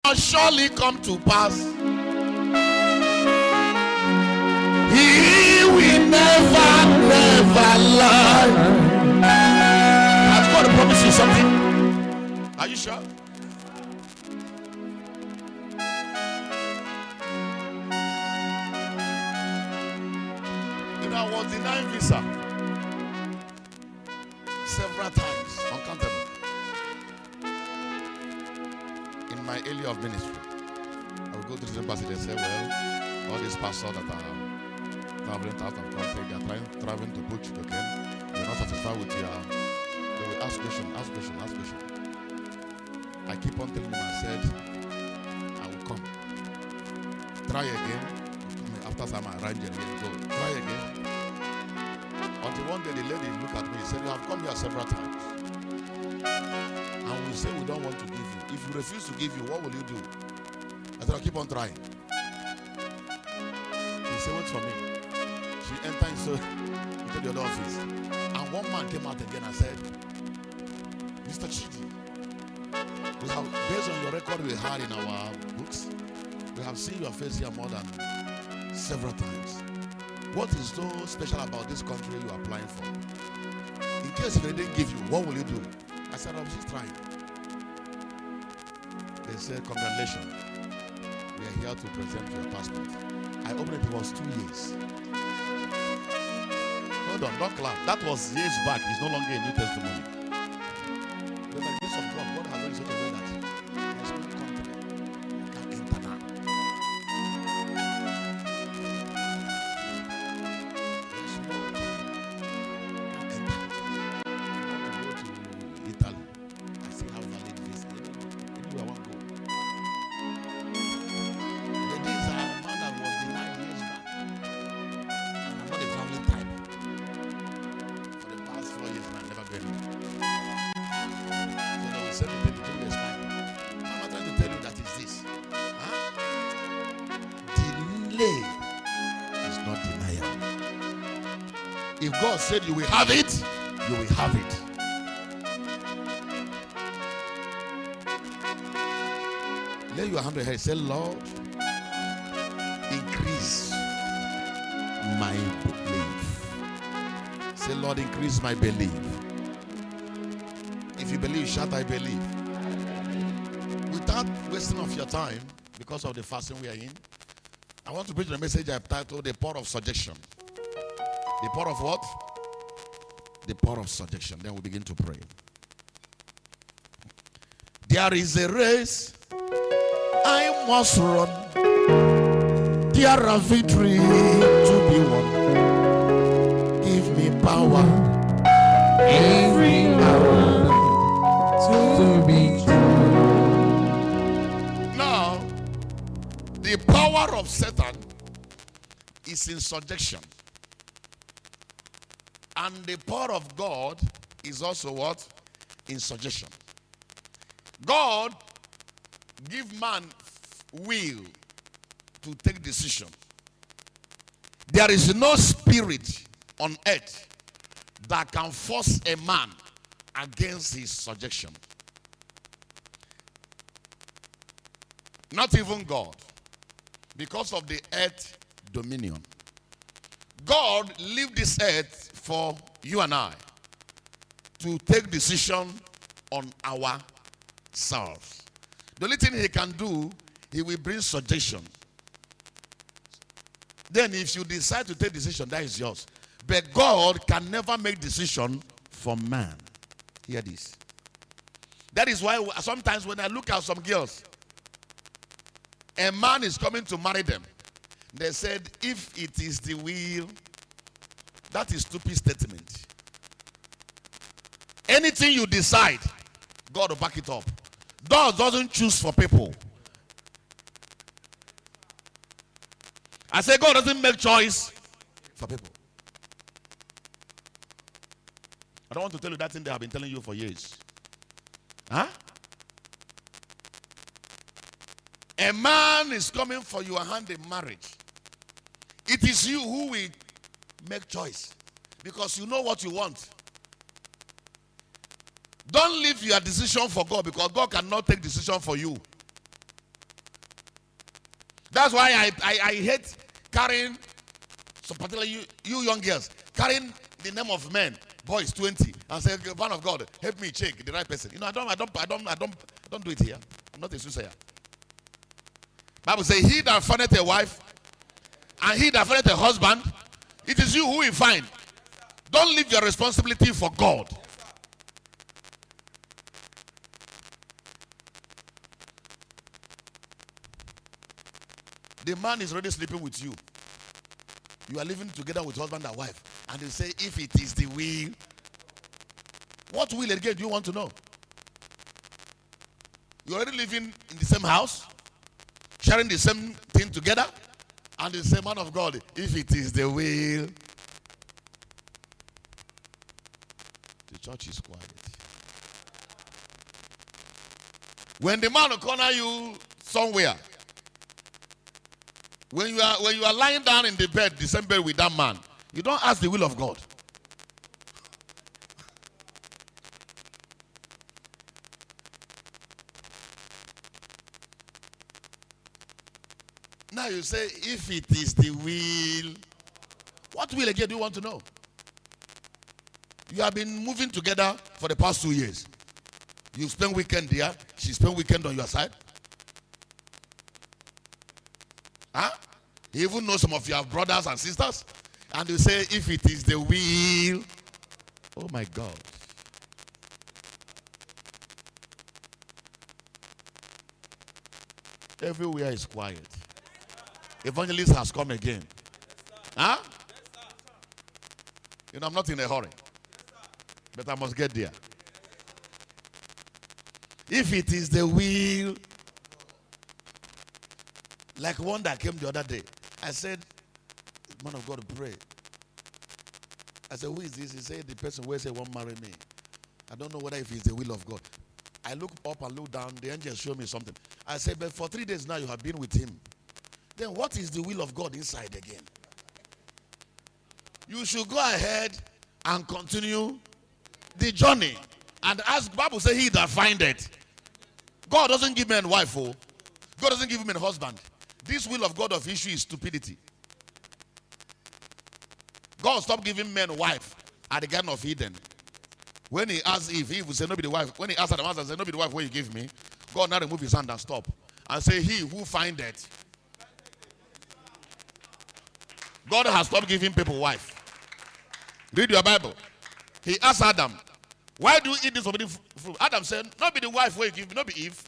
surely come to pass. He will never, never lie. Has God promised you something? Are you sure? You know, I was denied visa several times, uncountable. In my area of ministry, I would go to the embassy. They say, well, all these pastors that are traveling out of country, they are traveling to book sugarcane. You're not satisfied with your. They will ask question. I keep on telling them, I said, I will come. Try again. After some arrange again, go. Try again. Until one day the lady looked at me and said, you have come here several times. And we say we don't want to give you. If you refuse to give you, what will you do? I said, I'll keep on trying. He said, wait for me. She entered into the other office. And one man came out again and said, Mr. Chidi, we have, based on your record we had in our books, we have seen your face here more than several times. What is so special about this country you are applying for? In case if they didn't give you, what will you do? I said, I was just trying. They said, congratulations. We are here to present your passport. I opened it, it was 2 years. Hold on, don't clap. That was years back. It's no longer a New Testimony. But by the grace of God, God has done it such a way that there's no country that can enter now. There's no country that can enter. I want to go to Italy. I still have valid visa. Anywhere I want to go. The days are a man that was denied years back. And I'm not a traveling type. For the past 4 years, and I've never been. So they will say within 2 years' time. I'm not trying to tell you that it's this. Huh? Delay is not denial. If God said you will have it, you will have it. Lay your hand on your head. Say, Lord, increase my belief. Say, Lord, increase my belief. If you believe, shout, I believe. Without wasting of your time, because of the fasting we are in, I want to preach the message I've titled The Power of Suggestion. The power of what? The power of suggestion. Then we begin to pray. There is a race I must run. There are victory to be won. Give me power every hour to be true. Now, the power of Satan is in subjection. And the power of God is also what? In suggestion. God give man will to take decision. There is no spirit on earth that can force a man against his suggestion. Not even God, because of the earth dominion. God leave this earth for you and I to take decision on ourselves. The only thing he can do, he will bring suggestion. Then if you decide to take decision, that is yours. But God can never make decision for man. Hear this. That is why sometimes when I look at some girls, a man is coming to marry them. They said, if it is the will, that is stupid statement. Anything you decide, God will back it up. God doesn't choose for people. I say God doesn't make choice for people. I don't want to tell you that thing they have been telling you for years. Huh? A man is coming for your hand in marriage. It is you who will make choice because you know what you want. Don't leave your decision for God because God cannot take decision for you. That's why I hate carrying, so particularly you young girls, carrying the name of men, boys 20, and say, man of God, help me check the right person. You know, I don't do it here. I'm not a soothsayer. Bible says, he that findeth a wife and he that findeth a husband, it is you who will find. Don't leave your responsibility for God. The man is already sleeping with you. You are living together with husband and wife. And they say, if it is the will, what will again do you want to know? You're already living in the same house, sharing the same thing together, and they say, man of God, if it is the will. The church is quiet. When the man will corner you somewhere, when you are lying down in the bed, the same bed with that man, you don't ask the will of God. Now you say, if it is the will, what will again do you want to know? You have been moving together for the past 2 years. You spend weekend there, she spend weekend on your side. Huh? You even know some of your brothers and sisters. And you say, if it is the will. Oh my God. Everywhere is quiet. Evangelist has come again. Huh? You know, I'm not in a hurry. But I must get there. If it is the will. Like one that came the other day. I said, man of God, pray. I said, who is this? He said, the person who said won't marry me. I don't know whether if it's the will of God. I look up and look down. The angel showed me something. I said, but for 3 days now you have been with him. Then what is the will of God inside again? You should go ahead and continue the journey. And as the Bible says, he that findeth. God doesn't give men a wife, oh. God doesn't give him a husband. This will of God of issue is stupidity. God stopped giving men a wife at the Garden of Eden. When he asked Eve will say, no be the wife. When he asked Adam, he said, no be the wife where you give me. God now remove his hand and stop. And say, he who findeth. God has stopped giving people wife. Read your Bible. He asked Adam, why do you eat this forbidden fruit? Adam said, not be the wife where you give me, not be Eve.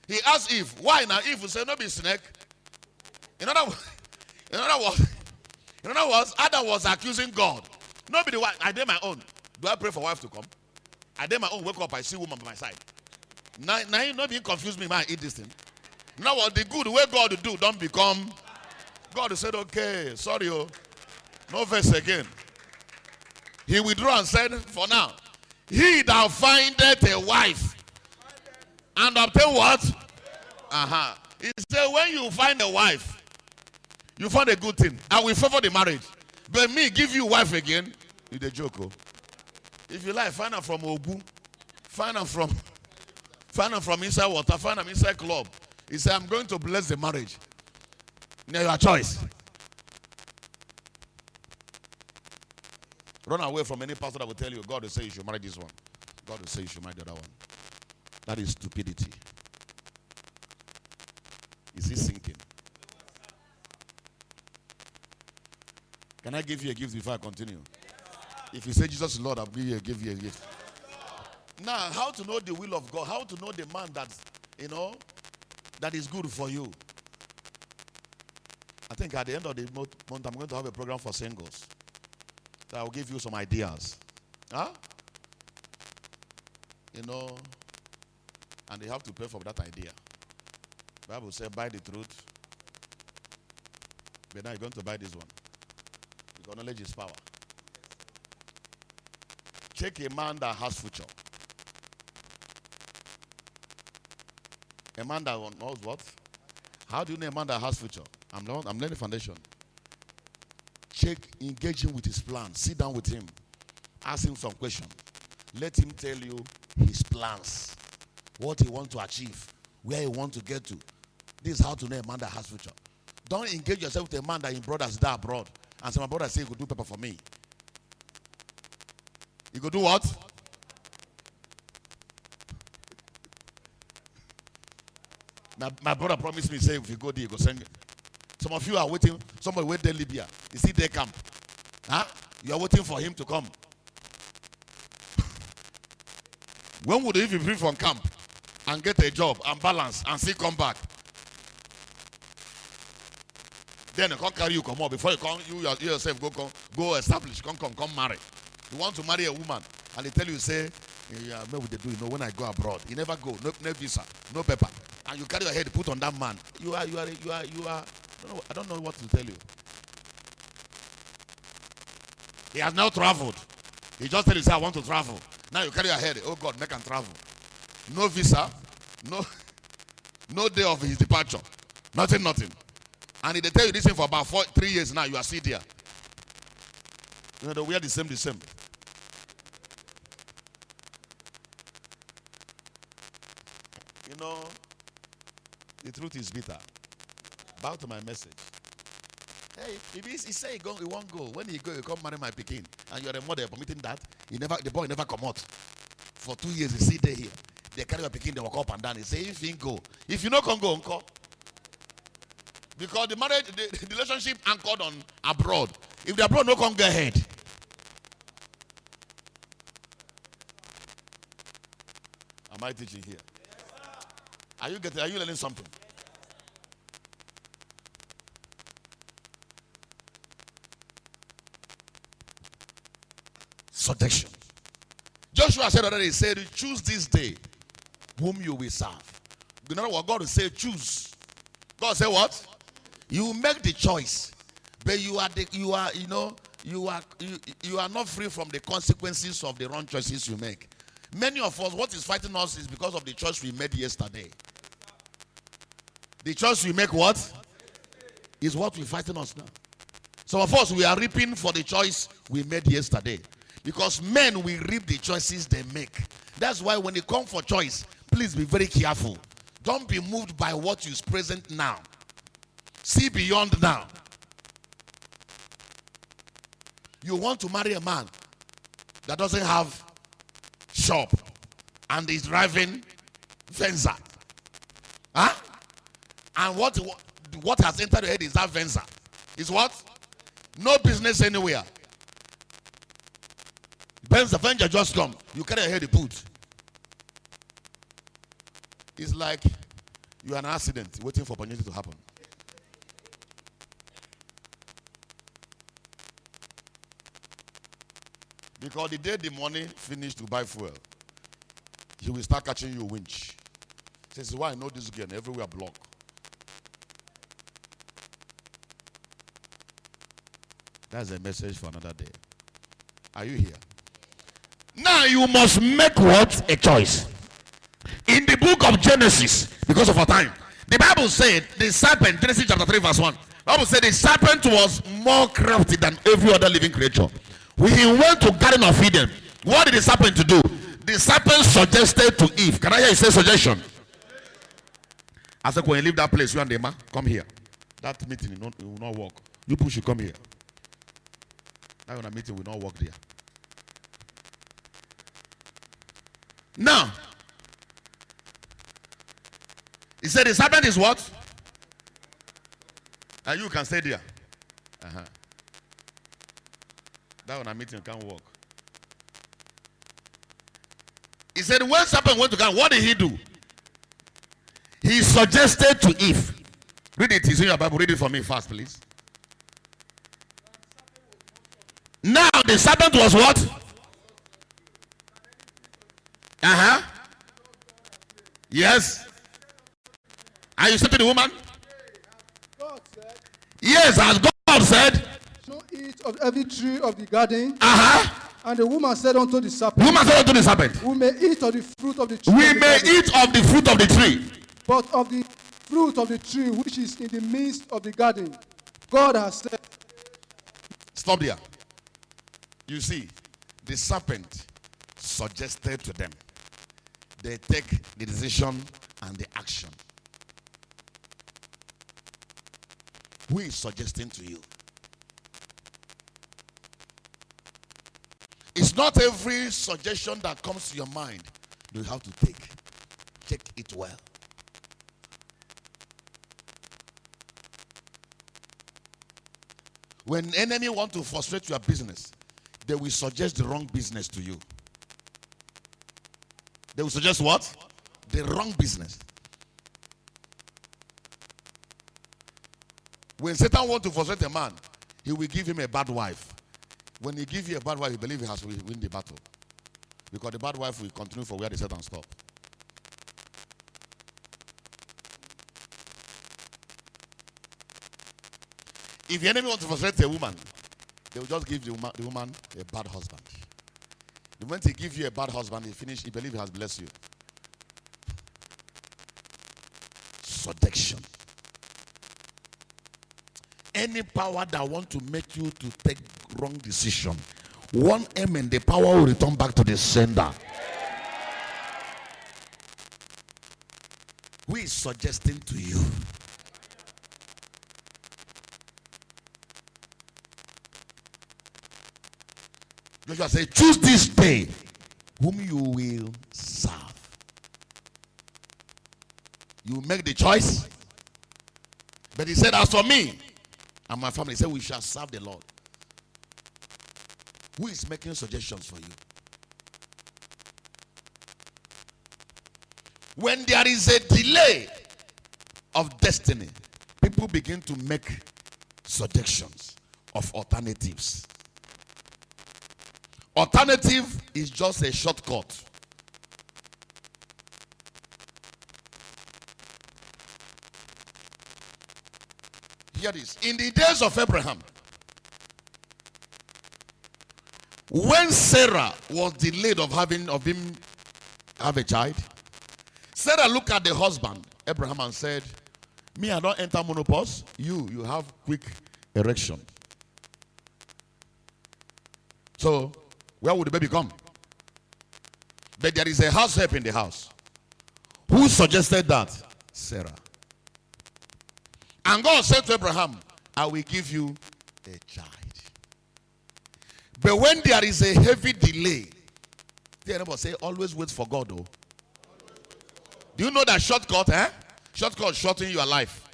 He asked Eve, why now? Eve will say, not be snake. In other words, Adam was accusing God. Not be the wife. I did my own. Do I pray for wife to come? I did my own. Wake up, I see woman by my side. Now you not being confused me when I eat this thing. Now what the good way God do, don't become. God said, okay, sorry, oh. No verse again. He withdrew and said, for now, he that findeth a wife and obtain what? He said, when you find a wife, you find a good thing. I will favor the marriage. But me give you wife again, it's a joke. Oh. If you like, find her from Ogu. Find her from inside water. Find her inside club. He said, I'm going to bless the marriage. Now your choice. Run away from any pastor that will tell you, God will say you should marry this one. God will say you should marry the other one. That is stupidity. Is he sinking? Can I give you a gift before I continue? If you say Jesus is Lord, I'll give you a gift. Now, how to know the will of God? How to know the man that, that is good for you? I think at the end of the month, I'm going to have a program for singles. So I'll give you some ideas. Huh? And they have to pay for that idea. The Bible says, buy the truth. But now you're going to buy this one. Because knowledge is power. Check a man that has future. A man that knows what? How do you know a man that has future? I'm laying foundation. Check, engage him with his plan. Sit down with him. Ask him some questions. Let him tell you his plans. What he wants to achieve. Where he wants to get to. This is how to know a man that has future. Don't engage yourself with a man that in brothers that abroad. And so my brother say he could do paper for me. You could do what? My brother promised me, say if you go there, you go send. Some of you are waiting. Somebody wait there Libya. You see their camp. Huh? You are waiting for him to come. When would he be free from camp and get a job and balance and still come back? Then they can't carry you come up before you come. You yourself go establish. Come marry. You want to marry a woman and they tell you say, yeah, what they do? You know, when I go abroad, you never go. No visa, no paper, and you carry your head put on that man. You are. I don't know what to tell you. He has now traveled. He just tell you, say, I want to travel. Now you carry your head. Oh God, make him travel. No visa, no day of his departure. Nothing. And if they tell you this thing for about 3 years now, you are still there. You know, we are the same. You know, the truth is bitter. Bow to my message. Hey, if he say he won't go. When he go, you come marry my pikin. And you are the mother permitting that. The boy never come out. For 2 years, he sit there here. They carry your pikin, they walk up and down. He say, if he go. If you no come go, uncle. Because the marriage, the relationship anchored on abroad. If the abroad no come go ahead. Am I teaching here? Are you learning something? Subjection. Joshua said already, he said, choose this day whom you will serve. You know what God will say, choose. God said what? You make the choice, but you are not free from the consequences of the wrong choices you make. Many of us, what is fighting us is because of the choice we made yesterday. The choice we make what? Is what we're fighting us now. Some of us, we are reaping for the choice we made yesterday. Because men will reap the choices they make. That's why when they come for choice, please be very careful. Don't be moved by what is present now. See beyond now. You want to marry a man that doesn't have shop and is driving Venza. Huh? And what has entered your head is that Venza. Is what? No business anywhere. Venza just come. You carry your head put. It's like you are an accident waiting for opportunity to happen. Because the day the money finished to buy fuel, he will start catching you winch. Says, why I know this again? Everywhere block. That's a message for another day. Are you here? Now you must make what? A choice. In the book of Genesis, because of our time, the Bible said the serpent, Genesis chapter 3 verse 1, the Bible said the serpent was more crafty than every other living creature. When he went to Garden of Eden, what did the serpent do? The serpent suggested to Eve. Can I hear you say suggestion? I said, when you leave that place, you and the man, come here. That meeting will not work. You push, you come here. That when a meeting will not work there. Now, he said the serpent is what? And you can stay there. That when a meeting can't work. He said when serpent went to God, what did he do? He suggested to Eve. Read it. It's in your Bible. Read it for me fast, please. Now the serpent was what? Yes. Are you saying to the woman? God said, yes, as God said. don't eat of every tree of the garden. And the woman said unto the serpent. The woman said unto the serpent. We may eat of the fruit of the tree. We may eat of the fruit of the tree. But of the fruit of the tree which is in the midst of the garden, God has said. Stop there. You see, the serpent suggested to them. They take the decision and the action. Who is suggesting to you? It's not every suggestion that comes to your mind you have to take. Check it well. When enemy want to frustrate your business, they will suggest the wrong business to you. They will suggest what? The wrong business. When Satan wants to frustrate a man, he will give him a bad wife. When he gives you a bad wife, you believe he has to win the battle. Because the bad wife will continue for where the Satan stop. If the enemy wants to frustrate a woman, they will just give the woman a bad husband. The moment he gives you a bad husband, he believes he has blessed you. Seduction. Any power that wants to make you to take wrong decision, one amen, the power will return back to the sender. Who is suggesting to you? Joshua said, choose this day whom you will serve. You make the choice. But he said, as for me and my family, he said, we shall serve the Lord. Who is making suggestions for you? When there is a delay of destiny, people begin to make suggestions of alternatives. Alternative is just a shortcut. Hear this. In the days of Abraham, when Sarah was delayed of him have a child, Sarah looked at the husband, Abraham, and said, me, I don't enter menopause. You have quick erection. So, where would the baby come? But there is a house help in the house. Who suggested that? Sarah. And God said to Abraham, I will give you a child. But when there is a heavy delay, the neighbor say, always wait for God, though. Do you know that shortcut, Shortcut shorten your life.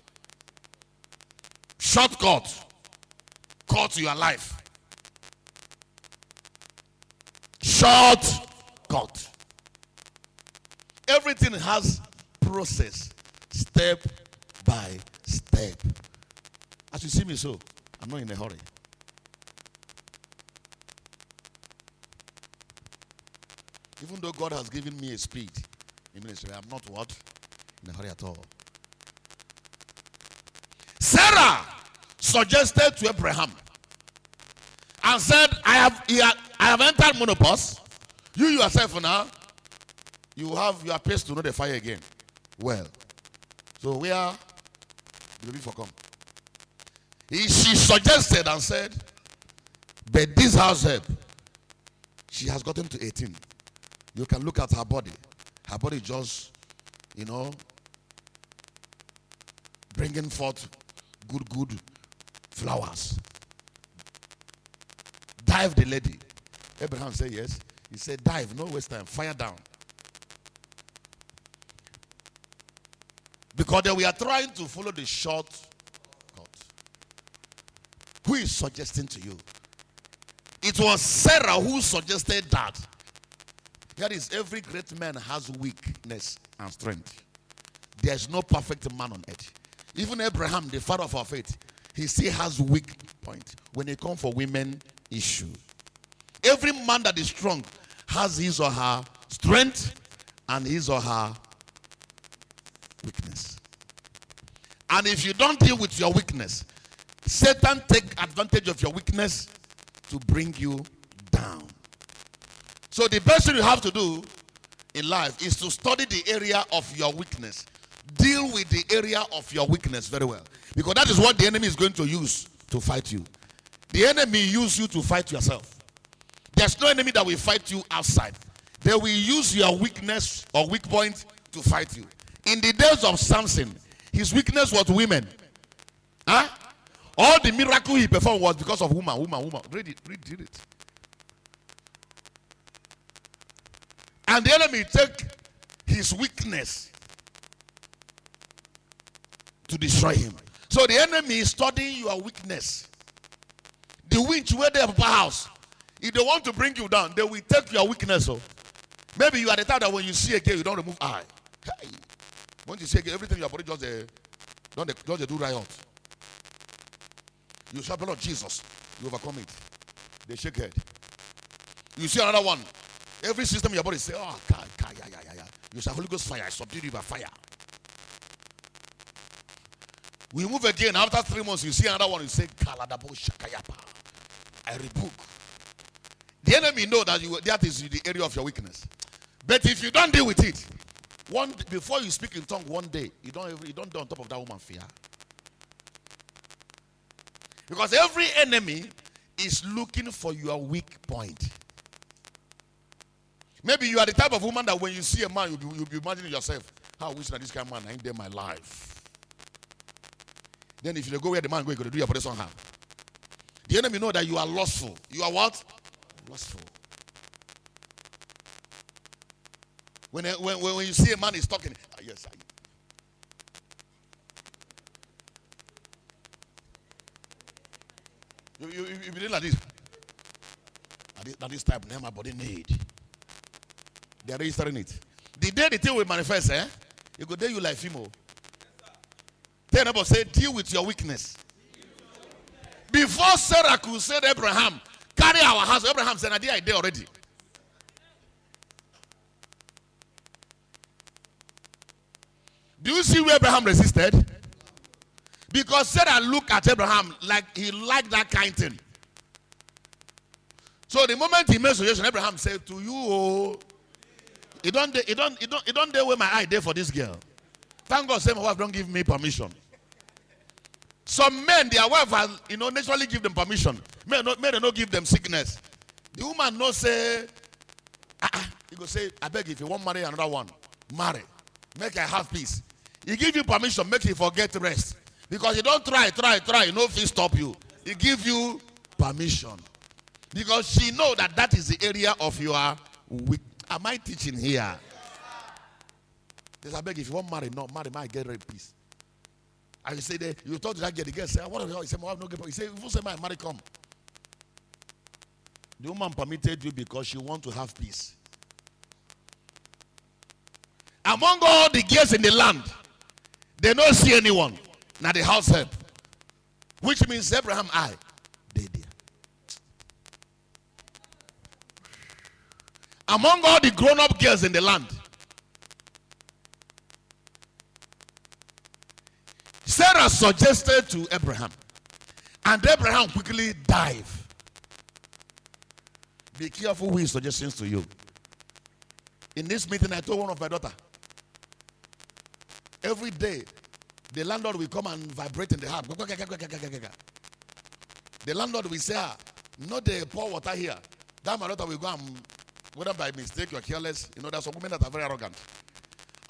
Shortcut cut your life. Shortcut. Everything has process, step by step. As you see me so, I'm not in a hurry. Even though God has given me a speed in ministry, I'm not what? In a hurry at all. Sarah suggested to Abraham and said, I have entered menopause. You yourself now, you are paced to know the fire again. Well, so where the baby for come? She suggested and said, but this house help, she has gotten to 18. You can look at her body. Her body just, bringing forth good flowers. Dive the lady. Abraham said yes. He said dive, no waste time, fire down. Because we are trying to follow the shortcut. Who is suggesting to you? It was Sarah who suggested that. Here is, every great man has weakness and strength. There is no perfect man on earth. Even Abraham, the father of our faith, he still has weak point when it comes for women issue. Every man that is strong has his or her strength and his or her weakness. And if you don't deal with your weakness, Satan takes advantage of your weakness to bring you down. So the best thing you have to do in life is to study the area of your weakness. Deal with the area of your weakness very well. Because that is what the enemy is going to use to fight you. The enemy uses you to fight yourself. There's no enemy that will fight you outside. They will use your weakness or weak point to fight you. In the days of Samson, his weakness was women. All the miracle he performed was because of woman. Read it. And the enemy take his weakness to destroy him. So the enemy is studying your weakness. The witch where they have a house, if they want to bring you down, they will take your weakness. So maybe you are the type that when you see a girl, you don't remove eye. Hey. When you see a girl, everything in your body just do riot. You shout, Lord Jesus, you overcome it. They shake head. You see another one. Every system in your body say, oh, yeah. You say, Holy Ghost fire, I subdue you by fire. We move again. After 3 months, you see another one. You say, Kaladabo Shakayapa. I rebuke. The enemy know that that is the area of your weakness. But if you don't deal with it, before you speak in tongue one day, you don't do on top of that woman fear. Because every enemy is looking for your weak point. Maybe you are the type of woman that when you see a man, you'll be imagining yourself, how I wish that this kind of man ain't there my life. Then if you go where the man go, you're going to do your body somehow. The enemy know that you are lustful. You are what? Lustful. When you see a man is talking, yes, you be doing like this. At this type, now my body need. They are registering it. The day the thing will manifest, it go there you like female. Tell neighbor, say, deal with your weakness. Before Sarah could say to Abraham, carry our house, Abraham said, I did already. Do you see where Abraham resisted? Because Sarah looked at Abraham like he liked that kind thing. So the moment he made suggestion, Abraham said to you, oh, you don't dare wear my eye there for this girl. Thank God, say my wife don't give me permission. Some men, their wife has, naturally give them permission. May they not give them sickness. The woman no say, he go say, I beg if you want marry another one, marry. Make her have peace. He give you permission, make you forget rest. Because you don't try, no fee stop you. He give you permission. Because she know that is the area of your weak. Am I teaching here? Yes, I beg if you want marry, no, marry, my get peace. And you say that you talk to that girl, the girl say, what are you? He say, my wife no get. He say, if you say my marry come. The woman permitted you because she want to have peace. Among all the girls in the land, they don't see anyone. Now the house help. Which means Abraham, they there. Among all the grown-up girls in the land, Sarah suggested to Abraham, and Abraham quickly dive. Be careful with his suggestions to you. In this meeting, I told one of my daughter, every day, the landlord will come and vibrate in the house. The landlord will say, not the pour water here. That my daughter will go and, whether by mistake or careless, there's some women that are very arrogant.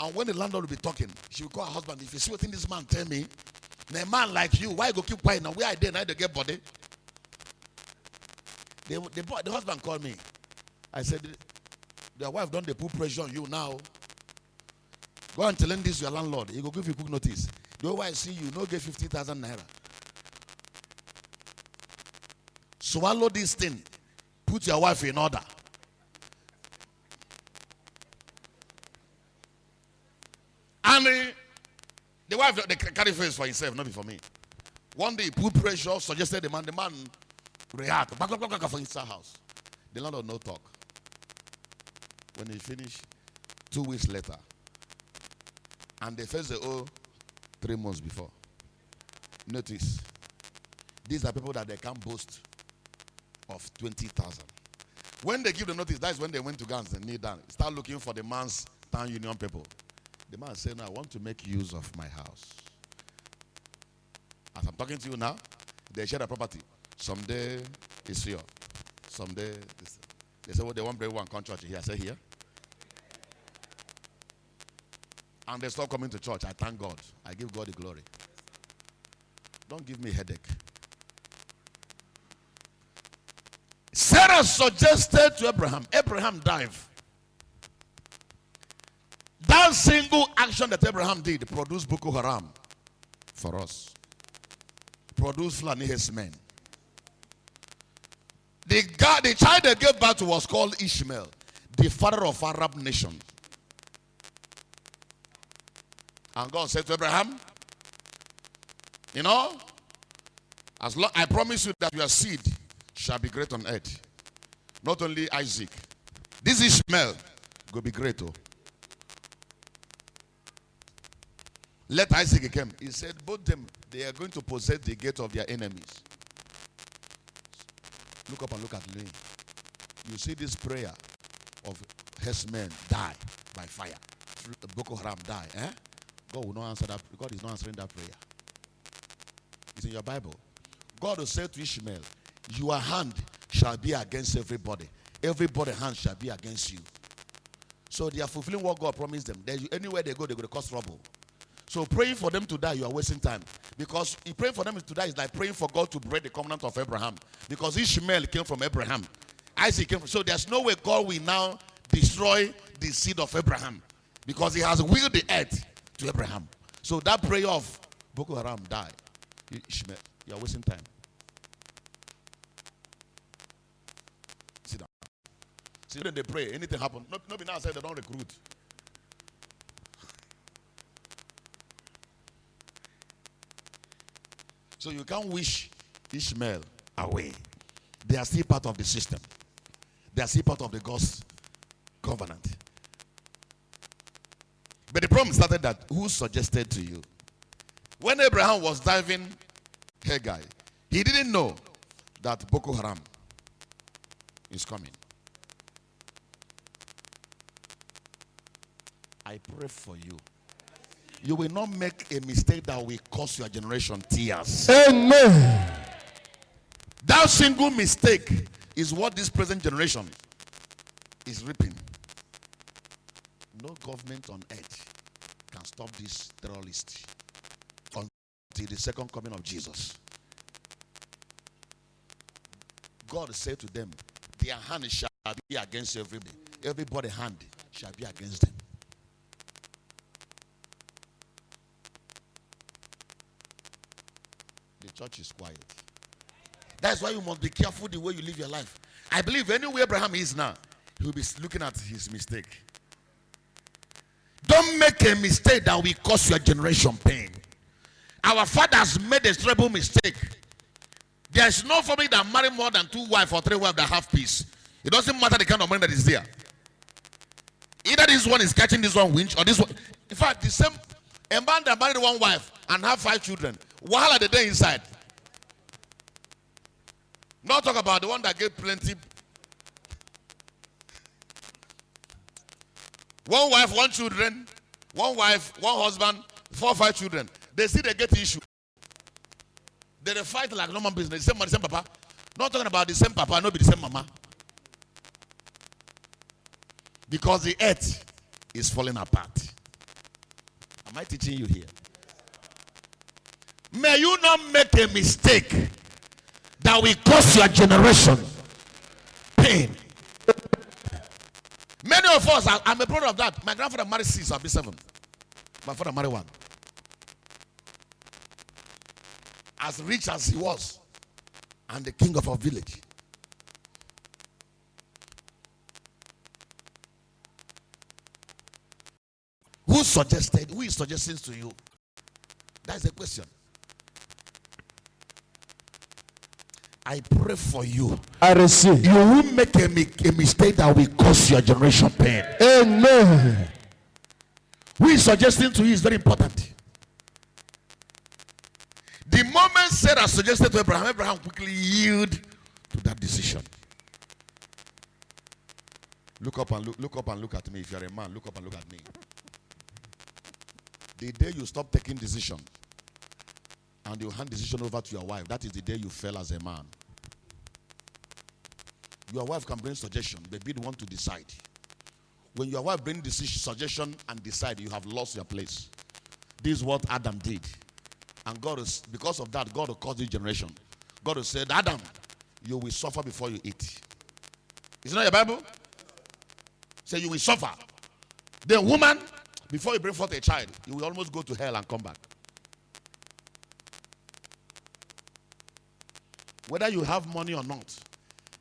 And when the landlord will be talking, she will call her husband. If you see what this man tell me, a man like you, why go keep quiet now? Where I did, now they get body. The husband called me. I said, their wife don't they put pressure on you now. Go and tell him this your landlord. He go give you quick notice. The way I see you, no get 50,000 naira. Swallow this thing. Put your wife in order. And the wife, they carry face for himself, not for me. One day he put pressure, suggested the man react. For inside house. The landlord no talk. When he finished, 2 weeks later, and they first they owe 3 months before. Notice, these are people that they can't boast of 20,000. When they give the notice, that's when they went to Gans and kneel down. Start looking for the man's town union people. The man said, no, I want to make use of my house. As I'm talking to you now, they share the property. Someday it's here. Someday this. They say, well, they want to bring one contract here. I say, here. And they stop coming to church. I thank God. I give God the glory. Don't give me a headache. Sarah suggested to Abraham. Abraham dived. That single action that Abraham did produced Boko Haram for us. Produced Fulani men. The child they gave birth to was called Ishmael, the father of Arab nation. And God said to Abraham, you know, as long I promise you that your seed shall be great on earth. Not only Isaac. This Ishmael will be great. Oh. Let Isaac come. He said, both them, they are going to possess the gate of their enemies. Look up and look at me. You see this prayer of herdsmen die by fire. Boko Haram die. Eh? God will not answer that. God is not answering that prayer. It's in your Bible. God will say to Ishmael, your hand shall be against everybody. Everybody's hand shall be against you. So they are fulfilling what God promised them. Anywhere they go, they're going to cause trouble. So praying for them to die, you are wasting time. Because praying for them to die is like praying for God to break the covenant of Abraham. Because Ishmael came from Abraham. Isaac came from, so there's no way God will now destroy the seed of Abraham. Because he has willed the earth to Abraham. So that prayer of Boko Haram die. Ishmael, you are wasting time. Sit down. See, when they pray, anything happen. Nobody now said they don't recruit. So you can't wish Ishmael away. They are still part of the system. They are still part of the God's covenant. But the problem started that who suggested to you? When Abraham was diving Hagar, he didn't know that Boko Haram is coming. I pray for you. You will not make a mistake that will cost your generation tears. Amen. That single mistake is what this present generation is reaping. No government on earth can stop this terrorist until the second coming of Jesus. God said to them, their hand shall be against everybody. Everybody's hand shall be against them. The church is quiet. That's why you must be careful the way you live your life. I believe anywhere Abraham is now, he'll be looking at his mistake. Don't make a mistake that will cause your generation pain. Our fathers made a terrible mistake. There's no family that marry more than 2 wives or 3 wives that have peace. It doesn't matter the kind of money that is there. Either this one is catching this one winch or this one. In fact, the same a man that married 1 wife and have 5 children, while are they inside? Not talk about the one that gave plenty. 1 wife, 1 children, 1 wife, 1 husband, 4 or 5 children. They see they get issue. They fight like normal business. The same papa. Not talking about the same papa, not be the same mama. Because the earth is falling apart. Am I teaching you here? May you not make a mistake that will cause your generation pain. Many of us, I'm a product of that. My grandfather married 6, I'll be 7. My father married 1. As rich as he was, and the king of our village. Who is suggesting to you? That's the question. I pray for you. I receive. You won't make a mistake that will cause your generation pain. Amen. Who is suggesting to you is very important. The moment Sarah suggested to Abraham, Abraham quickly yielded to that decision. Look up and look at me. If you're a man, look up and look at me. The day you stop taking decision and you hand decision over to your wife, that is the day you fail as a man. Your wife can bring suggestion, but be the one to decide. When your wife brings suggestion and decide, you have lost your place. This is what Adam did. And God is, because of that, God will cause this generation. God will say, Adam, you will suffer before you eat. Is it not your Bible? Say you will suffer. Then woman, before you bring forth a child, you will almost go to hell and come back. Whether you have money or not,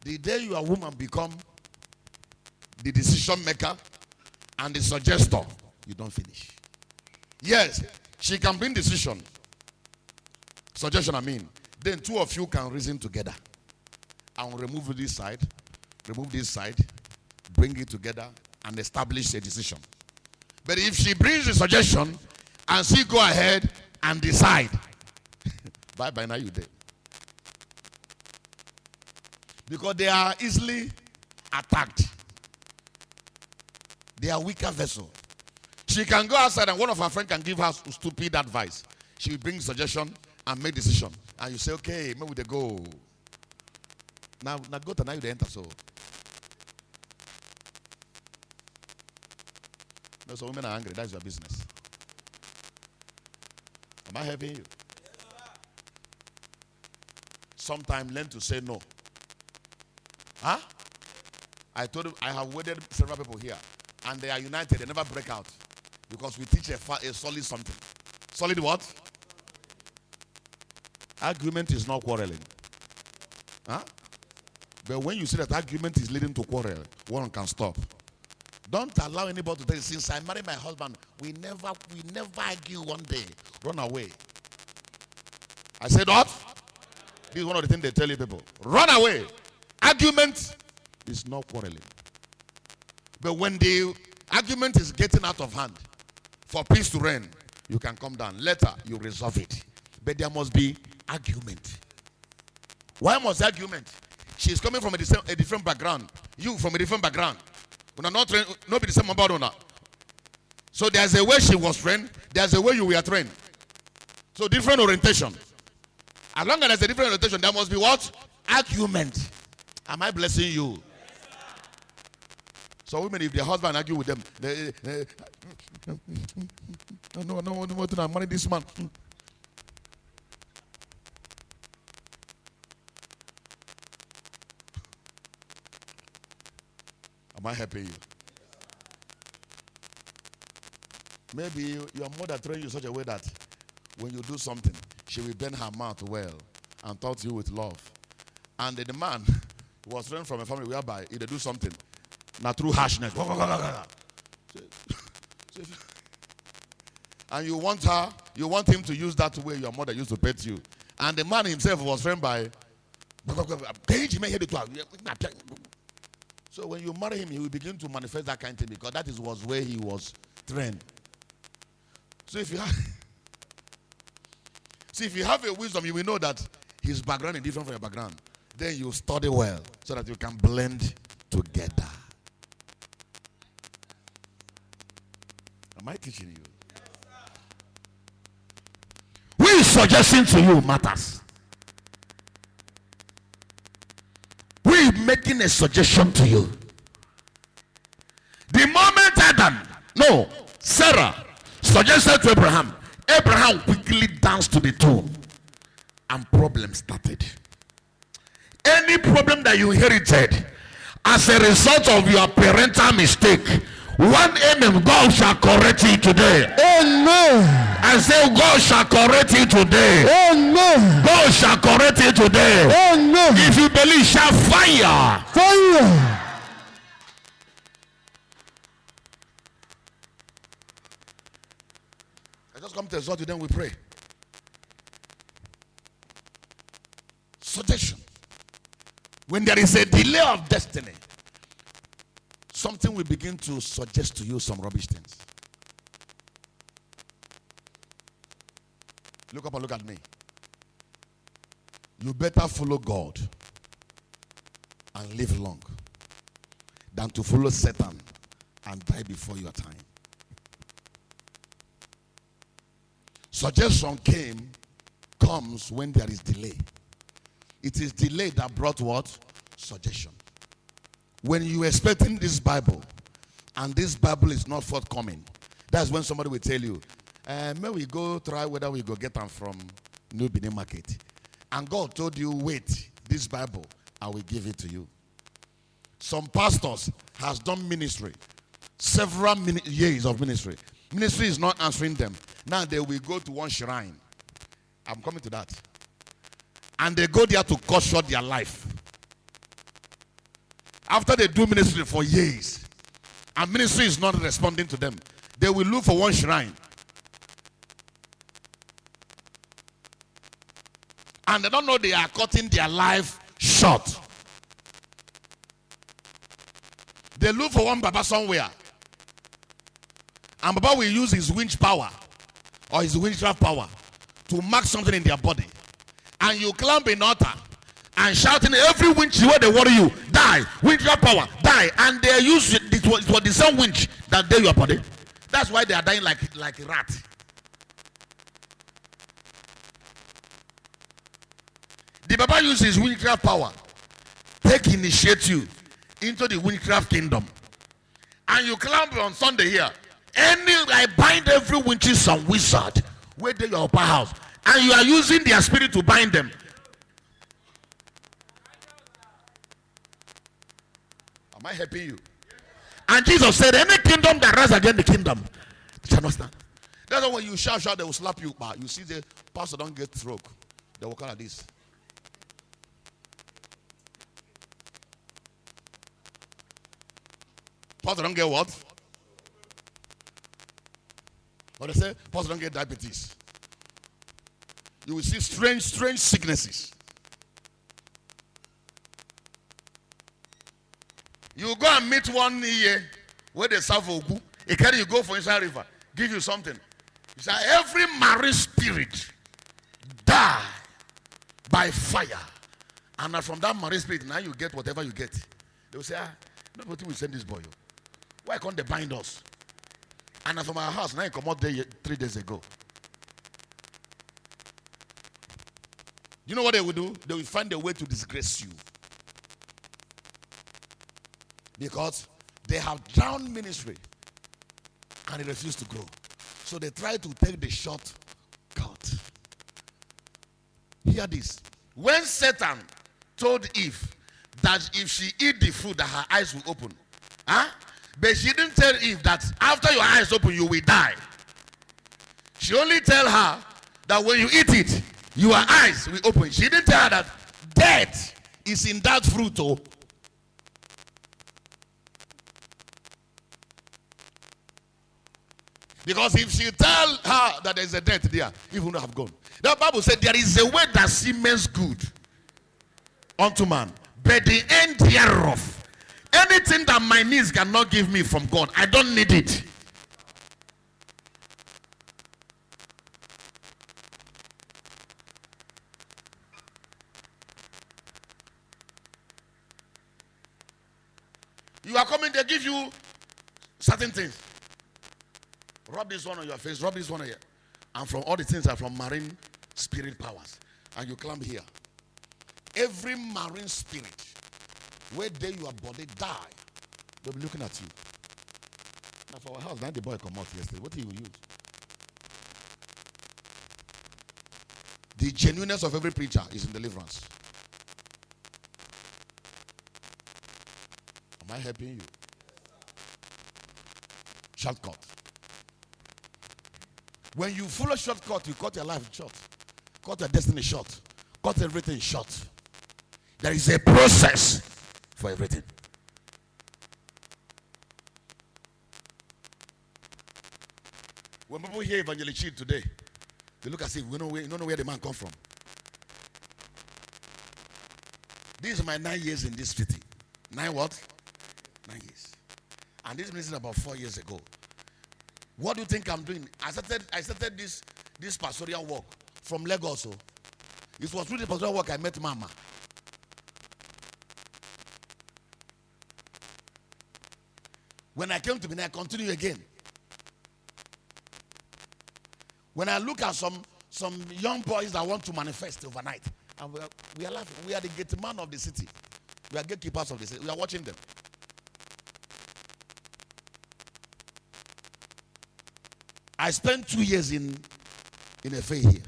the day your woman become the decision maker and the suggester, you don't finish. Yes, she can bring decision. Suggestion, I mean. Then two of you can reason together. And remove this side, bring it together, and establish a decision. But if she brings the suggestion and she go ahead and decide, bye now you dead. Because they are easily attacked. They are weaker vessel. She can go outside and one of her friends can give her stupid advice. She will bring suggestion and make decision. And you say, okay, maybe they go. Now go to now you enter so. No, so women are angry. That's your business. Am I helping you? Sometimes learn to say no. Huh? I told you I have wedded several people here, and they are united. They never break out because we teach a solid something. Solid what? Argument is not quarreling. Huh? But when you see that argument is leading to quarrel, one can stop. Don't allow anybody to tell you, since I married my husband, we never argue one day. Run away. I said what? This is one of the things they tell you people. Run away. Argument is not quarreling. But when the argument is getting out of hand, for peace to reign, you can come down. Later, you resolve it. But there must be argument. Why must argument? She is coming from a different background. You from a different background. Not be the same about her. So there's a way she was trained. There's a way you were trained. So different orientation. As long as there's a different orientation, there must be what? Argument. Am I blessing you? So women, if their husband argue with them, no, I'm marrying this man. Am I helping you? Maybe your mother trained you such a way that when you do something, she will bend her mouth well and talk to you with love. And the man was trained from a family whereby if they do something, not through harshness. And you want him to use that way your mother used to pet you. And the man himself was trained by. So when you marry him, he will begin to manifest that kind of thing because that was where he was trained. So if you have a wisdom, you will know that his background is different from your background. Then you study well so that you can blend together. Am I teaching you? Who is suggesting to you matters? Who is making a suggestion to you? The moment Sarah suggested to Abraham, Abraham quickly danced to the tune and problem started. Any problem that you inherited as a result of your parental mistake, one amen, God shall correct you today. Amen. I say God shall correct you today. Amen. God shall correct you today. Amen. If you believe, shall fire. Fire. I just come to exhort you, then we pray. Suggestion. When there is a delay of destiny, something will begin to suggest to you some rubbish things. Look up and look at me. You better follow God and live long than to follow Satan and die before your time. Suggestion comes when there is delay. It is delay that brought what? Suggestion. When you are expecting this Bible and this Bible is not forthcoming, that's when somebody will tell you, may we go try whether we go get them from New Benin Market. And God told you, wait, this Bible, I will give it to you. Some pastors has done ministry, several years of ministry. Ministry is not answering them. Now they will go to one shrine. I'm coming to that. And they go there to cut short their life. After they do ministry for years, and ministry is not responding to them, they will look for one shrine. And they don't know they are cutting their life short. They look for one Baba somewhere. And Baba will use his winch power or his witchcraft power to mark something in their body. And you climb an altar and shouting every winch where they worry you, die, witchcraft power, die. And they use it was the same winch that day your body. That's why they are dying like a rat. The Baba uses witchcraft power. Take initiate you into the witchcraft kingdom. And you climb on Sunday here. I bind every witches and wizard where they your upper house. And you are using their spirit to bind them. Am I helping you? And Jesus said, any kingdom that rises against the kingdom shall not stand. That's why when you shout, they will slap you. But you see the pastor don't get stroke. They will call like this. Pastor don't get what? But they say, pastor don't get diabetes. You will see strange sicknesses. You go and meet one here where they serve Ogu. You go for inside river, give you something. He said, every marine spirit die by fire. And from that marine spirit, now you get whatever you get. They will say, nobody will send this boy. Why can't they bind us? And from our house, now you come out there 3 days ago. You know what they will do? They will find a way to disgrace you. Because they have drowned ministry and they refuse to grow. So they try to take the short cut. Hear this. When Satan told Eve that if she eat the food that her eyes will open, but she didn't tell Eve that after your eyes open you will die. She only tell her that when you eat it, your eyes will open. She didn't tell her that death is in that fruit. Oh. Because if she tell her that there is a death there, Eve would not have gone. The Bible said there is a way that seems good unto man, but the end thereof, anything that my needs cannot give me from God, I don't need it. You are coming, they give you certain things. Rub this one on your face, rub this one on here. And from all the things are from marine spirit powers. And you climb here. Every marine spirit, where they your body die, they'll be looking at you. Now for our house, now the boy come out yesterday. What do you use? The genuineness of every preacher is in deliverance. Am I helping you? Shortcut. When you follow shortcut, you cut your life short. Cut your destiny short. Cut everything short. There is a process for everything. When people hear Evang Chidi today, they look as if we don't know where the man come from. This is my 9 years in this city. 9 what? 9 years. And this ministry about 4 years ago. What do you think I'm doing? I started this pastoral work from Lagos. So it was through the pastoral work I met Mama. When I came to Benin, I continue again. When I look at some young boys that want to manifest overnight, and we are laughing. We are the gate man of the city. We are gatekeepers of the city. We are watching them. I spent 2 years in a fair here.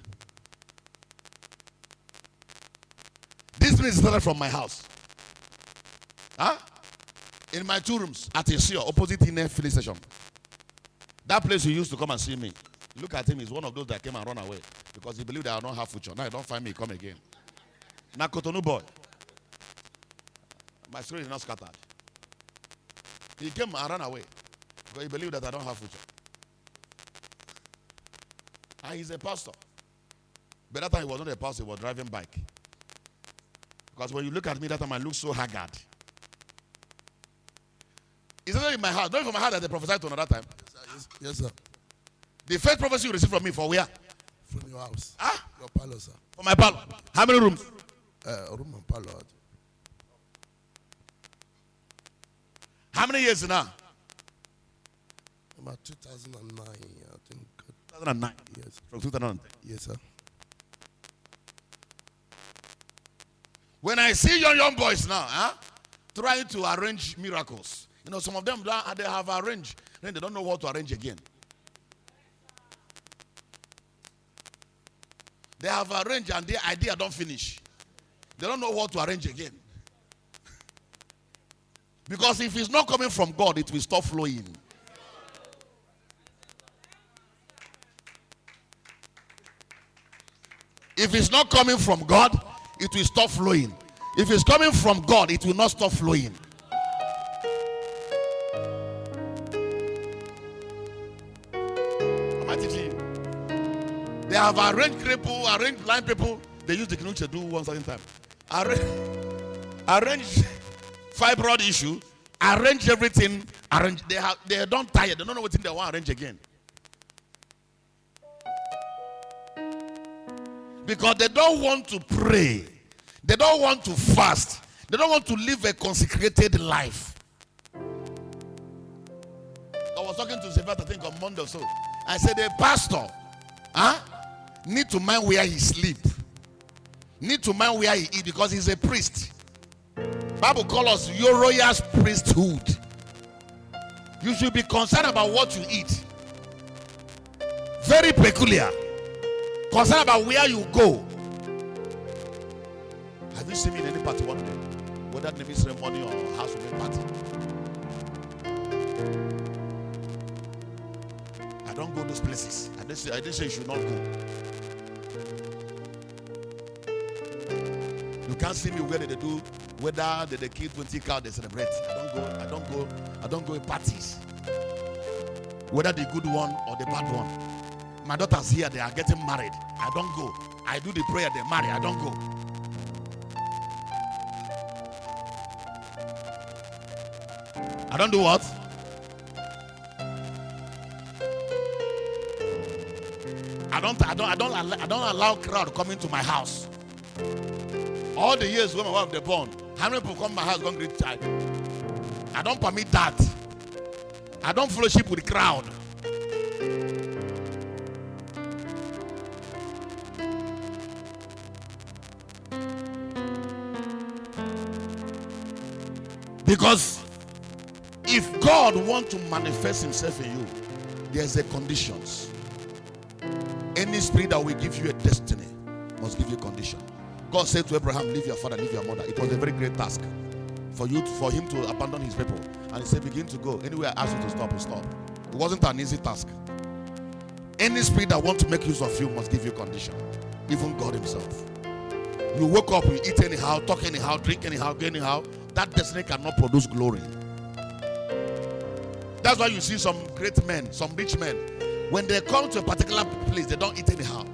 This place started from my house. In my 2 rooms at Isio, opposite in a filling station. That place you used to come and see me. Look at him, he's one of those that came and run away because he believed that I don't have future. Now you don't find me, come again. Now Cotonou boy. My story is not scattered. He came and ran away because he believed that I don't have future. And he's a pastor. But that time he was not a pastor, he was driving bike. Because when you look at me that time, I look so haggard. It's not in my house. Not from my house that they prophesied to another time. Yes, sir. The first prophecy you received from me, for where? From your house. Ah? Your parlor, sir. For my parlor. How many rooms? Room and parlor. How many years now? About 2009, I think. 2009. Yes. From 2009. Yes, sir. When I see young boys now, trying to arrange miracles. You know, some of them, they have arranged. Then they don't know what to arrange again. They have arranged and their idea don't finish. They don't know what to arrange again. Because if it's not coming from God, it will stop flowing. If it's not coming from God, it will stop flowing. If it's coming from God, it will not stop flowing. Am I teaching you? They have arranged people, arranged blind people. They use the canoe to do one certain time. Arrange fibroid issue. Arrange everything. Arrange. They are done tired. They don't know what they want to arrange again. Because they don't want to pray. They don't want to fast. They don't want to live a consecrated life. I was talking to Sevat, I think on Monday or so. I said, the pastor need to mind where he sleep. Need to mind where he eat because he's a priest. Bible calls us your royal priesthood. You should be concerned about what you eat. Very peculiar. Concerned about where you go. Have you seen me in any party one day? Whether naming ceremony or housewarming party? I don't go those places. I didn't say you should not go. You can't see me where they do, whether they kill 20 cows, they celebrate. I don't go in parties. Whether the good one or the bad one. My daughters here, they are getting married. I don't go. I do the prayer, they marry. I don't go. I don't do what? I don't allow crowd coming to my house. All the years when my wife was born, how many people come to my house going to greet child? I don't permit that. I don't fellowship with the crowd. Because if God wants to manifest himself in you, there's a conditions. Any spirit that will give you a destiny must give you a condition. God said to Abraham, leave your father, leave your mother. It was a very great task for him to abandon his people. And he said, begin to go. Anywhere I ask you to stop, you stop. It wasn't an easy task. Any spirit that wants to make use of you must give you a condition. Even God himself. You wake up, you eat anyhow, talk anyhow, drink anyhow, go anyhow. That destiny cannot produce glory. That's why you see some great men, some rich men, when they come to a particular place, they don't eat anyhow.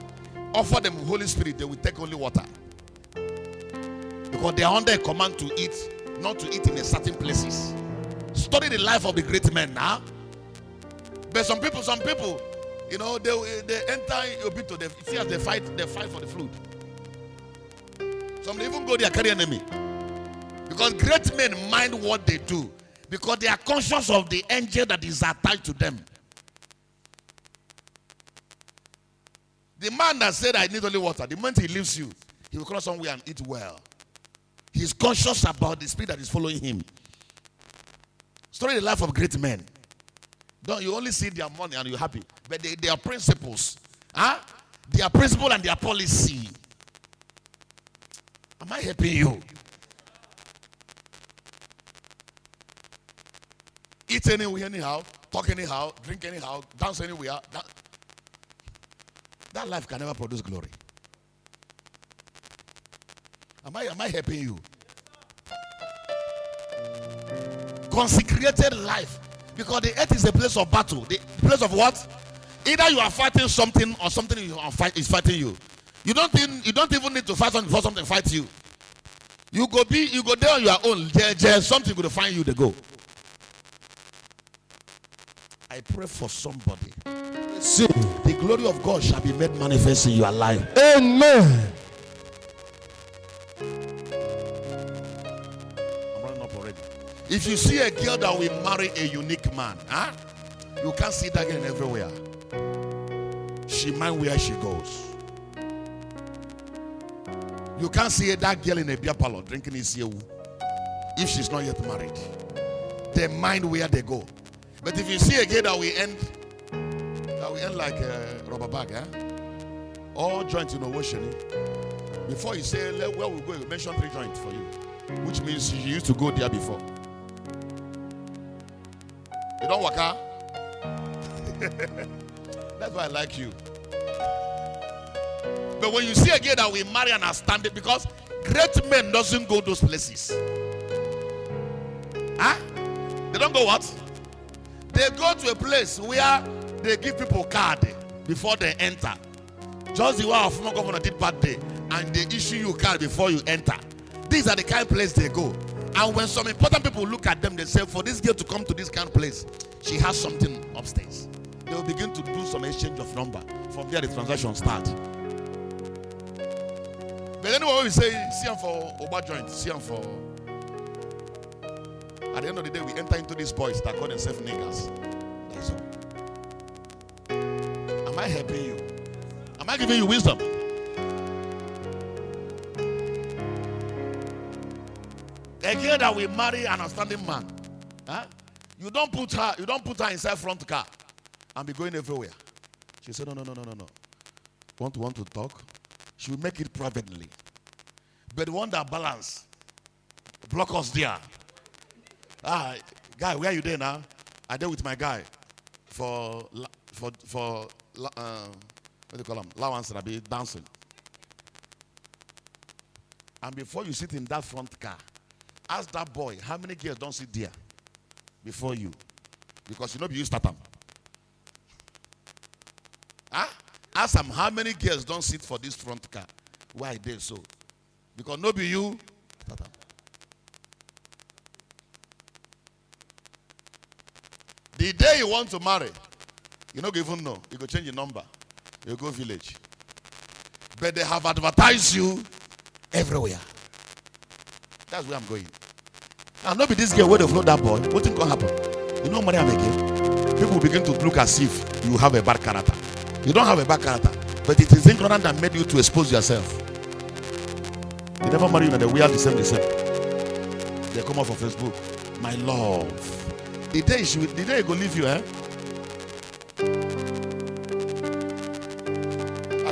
Offer them Holy Spirit, they will take only water. Because they are under a command to eat, not to eat in a certain places. Study the life of the great men now. But some people, you know, they enter Obito, they see as they fight for the food. Some even go there carry enemy. Because great men mind what they do. Because they are conscious of the angel that is attached to them. The man that said, I need only water, the moment he leaves you, he will come somewhere and eat well. He's conscious about the spirit that is following him. Study the life of great men. Don't you only see their money and you're happy. But their principles. Their principle and their policy. Am I helping you? eat anywhere, anyhow, talk anyhow, drink anyhow, dance anywhere. That life can never produce glory. Am I helping you? Consecrated life. Because the earth is a place of battle. The place of what? Either you are fighting something or something is fighting you. You don't even need to fight something before something fights you. You go there on your own. There's something going to find you to go. I pray for somebody. See, the glory of God shall be made manifest in your life. Amen. I'm running up already. If you see a girl that will marry a unique man, you can't see that girl everywhere. She mind where she goes. You can't see that girl in a beer parlor drinking isiyewu if she's not yet married. They mind where they go. But if you see a girl that will end like a rubber bag, all joints in ocean. Before you say where we go, you mention 3 joints for you, which means she used to go there before. You don't work out. That's why I like you. But when you see a girl that will marry and stand it, because great men doesn't go those places. They don't go what? They go to a place where they give people card before they enter. Just the way our former governor did bad day, and they issue you card before you enter. These are the kind of place they go. And when some important people look at them, they say, for this girl to come to this kind of place, she has something upstairs. They will begin to do some exchange of number. From there, the transaction starts. But anyway, we say, see them for Oba joint, see them for. At the end of the day, we enter into these boys that call themselves niggas. That's all. Am I helping you? Am I giving you wisdom? A girl that will marry an outstanding man, you don't put her inside front car and be going everywhere. She said, no. Want to talk? She will make it privately. But the one that balance, block us there. Guy, where are you there now? I there with my guy for what do you call him? Allowance that be dancing. And before you sit in that front car, ask that boy how many girls don't sit there before you, because you know you start them. Ask him how many girls don't sit for this front car. Why they so? Because no be you start them. The day you want to marry, you don't even know. You go change your number. You go village. But they have advertised you everywhere. That's where I'm going. Now, not be this girl where they float that boy. What thing gonna happen? You know, marry him again. People begin to look as if you have a bad character. You don't have a bad character, but it is ignorance that made you to expose yourself. You never marry you and they wear the same. They come up on Facebook. My love. The day he go leave you, I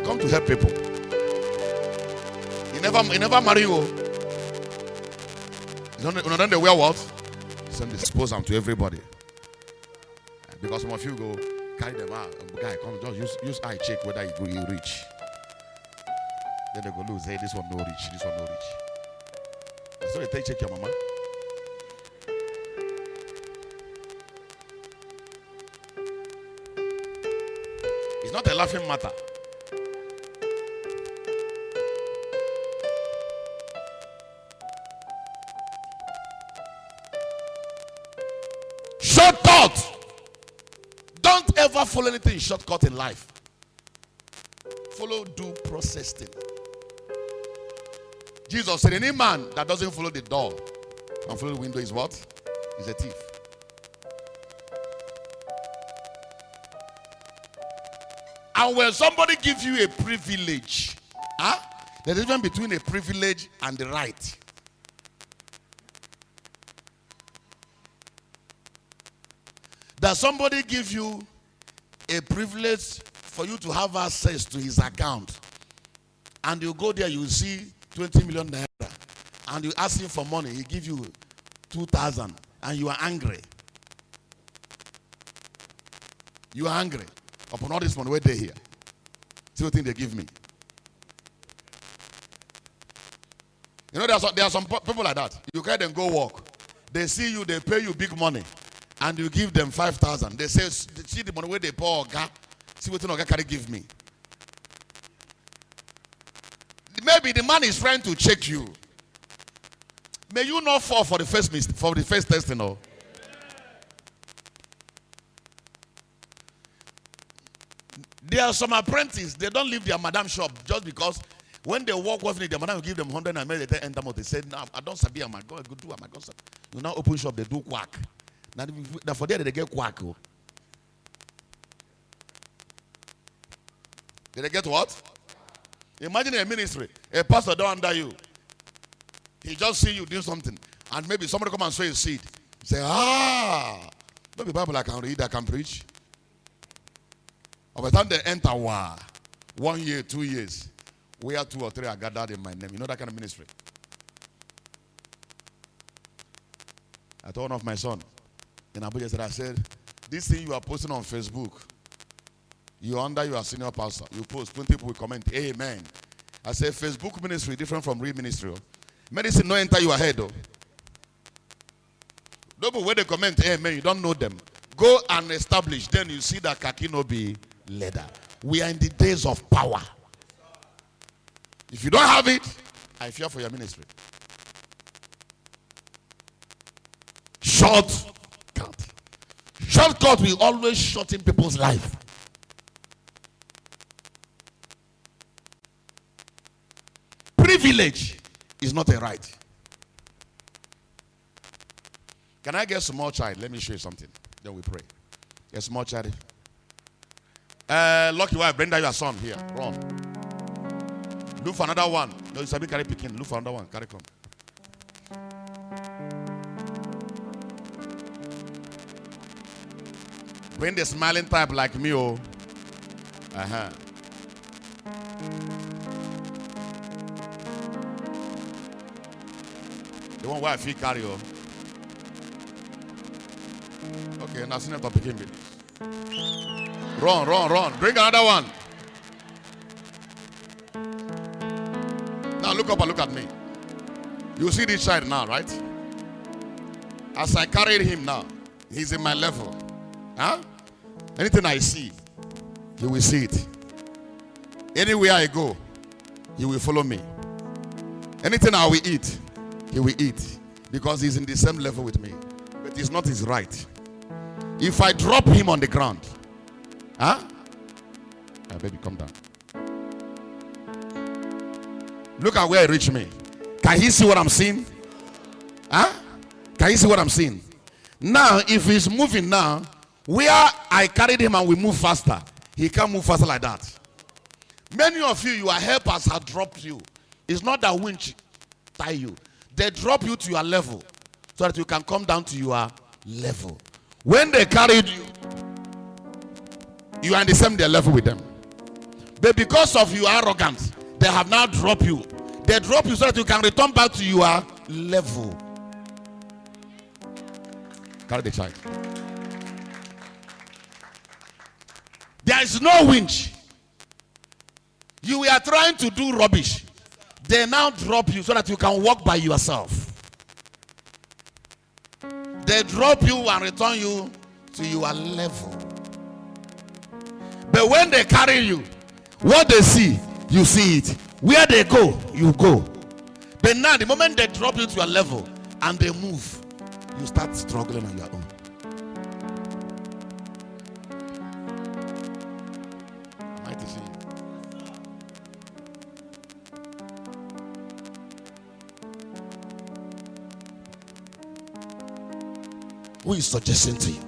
come to help people. He never marry you. You know they wear what? Some dispose them to everybody. Because some of you go carry them out. Guy, come just use eye check whether you reach. Then they go lose. Hey, this one no reach. This one no reach. So they take check your mama. It's not a laughing matter. Shortcut. Don't ever follow anything shortcut in life. Follow due process thing. Jesus said, any man that doesn't follow the door and follow the window is what? Is a thief. And when somebody gives you a privilege, there's a difference between a privilege and the right. That somebody gives you a privilege for you to have access to his account, and you go there, you see 20 million naira, and you ask him for money, he gives you 2,000, and you are angry. You are angry upon all this money where they here. See what thing they give me. You know, there are some people like that. You can then go work. They see you, they pay you big money, and you give them 5,000. They say, see the money where they pour Oga. See what Oga can give me. Maybe the man is trying to check you. May you not fall for the first testing. No. There are some apprentices, they don't leave their madam shop just because when they walk with me, the madam will give them 100 and maybe they enter more. They say, no, I don't sabi, my God, go do my God. You now open shop, they do quack. Now for there they get quack. Oh. Did they get what? Imagine a ministry, a pastor down under you. He just see you do something, and maybe somebody come and sow a seed. Say, maybe Bible I can read, I can preach. By the time they enter, wow, 1 year, 2 years, where 2 or 3 are gathered in my name. You know that kind of ministry. I told one of my son in Abuja, I said, this thing you are posting on Facebook, you under your senior pastor, you post, 20 people will comment, amen. I said, Facebook ministry different from real ministry. Medicine no enter your head though. Don't where they comment, amen, you don't know them. Go and establish, then you see that khaki no be leather. We are in the days of power. If you don't have it, I fear for your ministry. Shortcut. Shortcut will always shorten people's life. Privilege is not a right. Can I get a small child? Let me show you something. Then we pray. A small child. Lucky wife, Brenda, your son here. Run. Look for another one. No, you sabi carry picking. Look for another one. Carry come. Bring the smiling type like me, oh. The one where I feel carry, oh. Okay, now Senator picking me. Run, run, run. Bring another one. Now look up and look at me. You see this child now, right? As I carried him now, he's in my level. Huh? Anything I see, he will see it. Anywhere I go, he will follow me. Anything I will eat, he will eat. Because he's in the same level with me. But it's not his right. If I drop him on the ground, huh? Oh, baby, come down. Look at where he reached me. Can he see what I'm seeing? Huh? Can you see what I'm seeing? Now, if he's moving now, where I carried him and we move faster, he can't move faster like that. Many of you, your helpers have dropped you. It's not that winch tie you. They drop you to your level so that you can come down to your level. When they carried you, you are in the same level with them. But because of your arrogance, they have now dropped you. They drop you so that you can return back to your level. Carry the child. There is no winch. You were trying to do rubbish. They now drop you so that you can walk by yourself. They drop you and return you to your level. But when they carry you, what they see, you see it. Where they go, you go. But now, the moment they drop you to your level and they move, you start struggling on your own. Am I teaching you? Who is suggesting to you?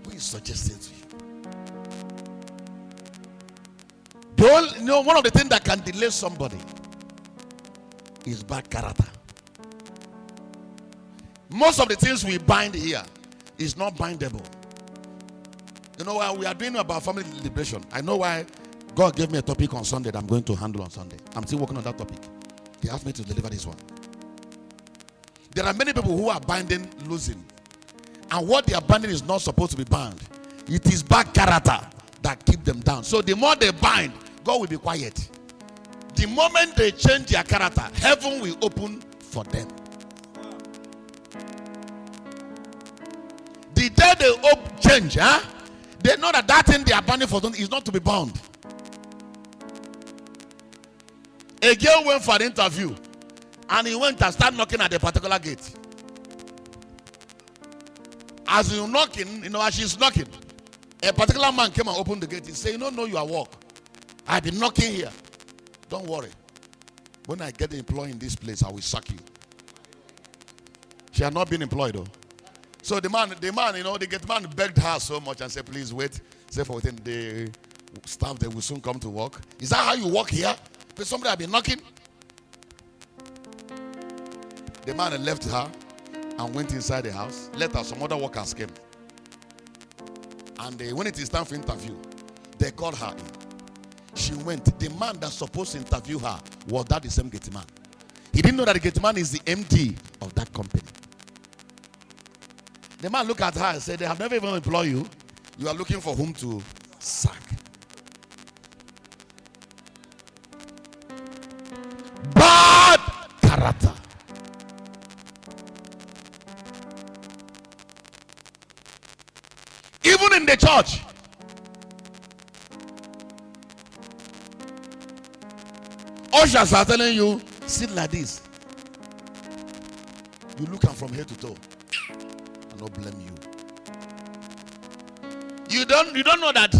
Who is suggesting to you? One of the things that can delay somebody is bad character. Most of the things we bind here is not bindable. You know why we are doing about family liberation? I know why God gave me a topic on Sunday that I'm going to handle on Sunday. I'm still working on that topic. He asked me to deliver this one. There are many people who are binding, losing. And what they are binding is not supposed to be bound. It is bad character that keep them down. So the more they bind, God will be quiet. The moment they change their character, heaven will open for them. The day they change, they know that that thing they are binding for them is not to be bound. A girl went for an interview and he went and started knocking at a particular gate. As you're knocking, as she's knocking, a particular man came and opened the gate. He said, no, you are work. I've been knocking here. Don't worry. When I get employed in this place, I will sack you. She had not been employed though. So the man, the gate man begged her so much and said, please wait. Say for within the staff, they will soon come to work. Is that how you work here? Because somebody had been knocking. The man left her and went inside the house. Later, some other workers came. And when it is time for interview, they called her in. She went. The man that's supposed to interview her was that the same gate man. He didn't know that the gate man is the MD of that company. The man looked at her and said, they have never even employed you. You are looking for whom to sack. Bad character. Even in the church. Ushers are telling you, sit like this. You look at from head to toe. I don't blame you. You don't know that.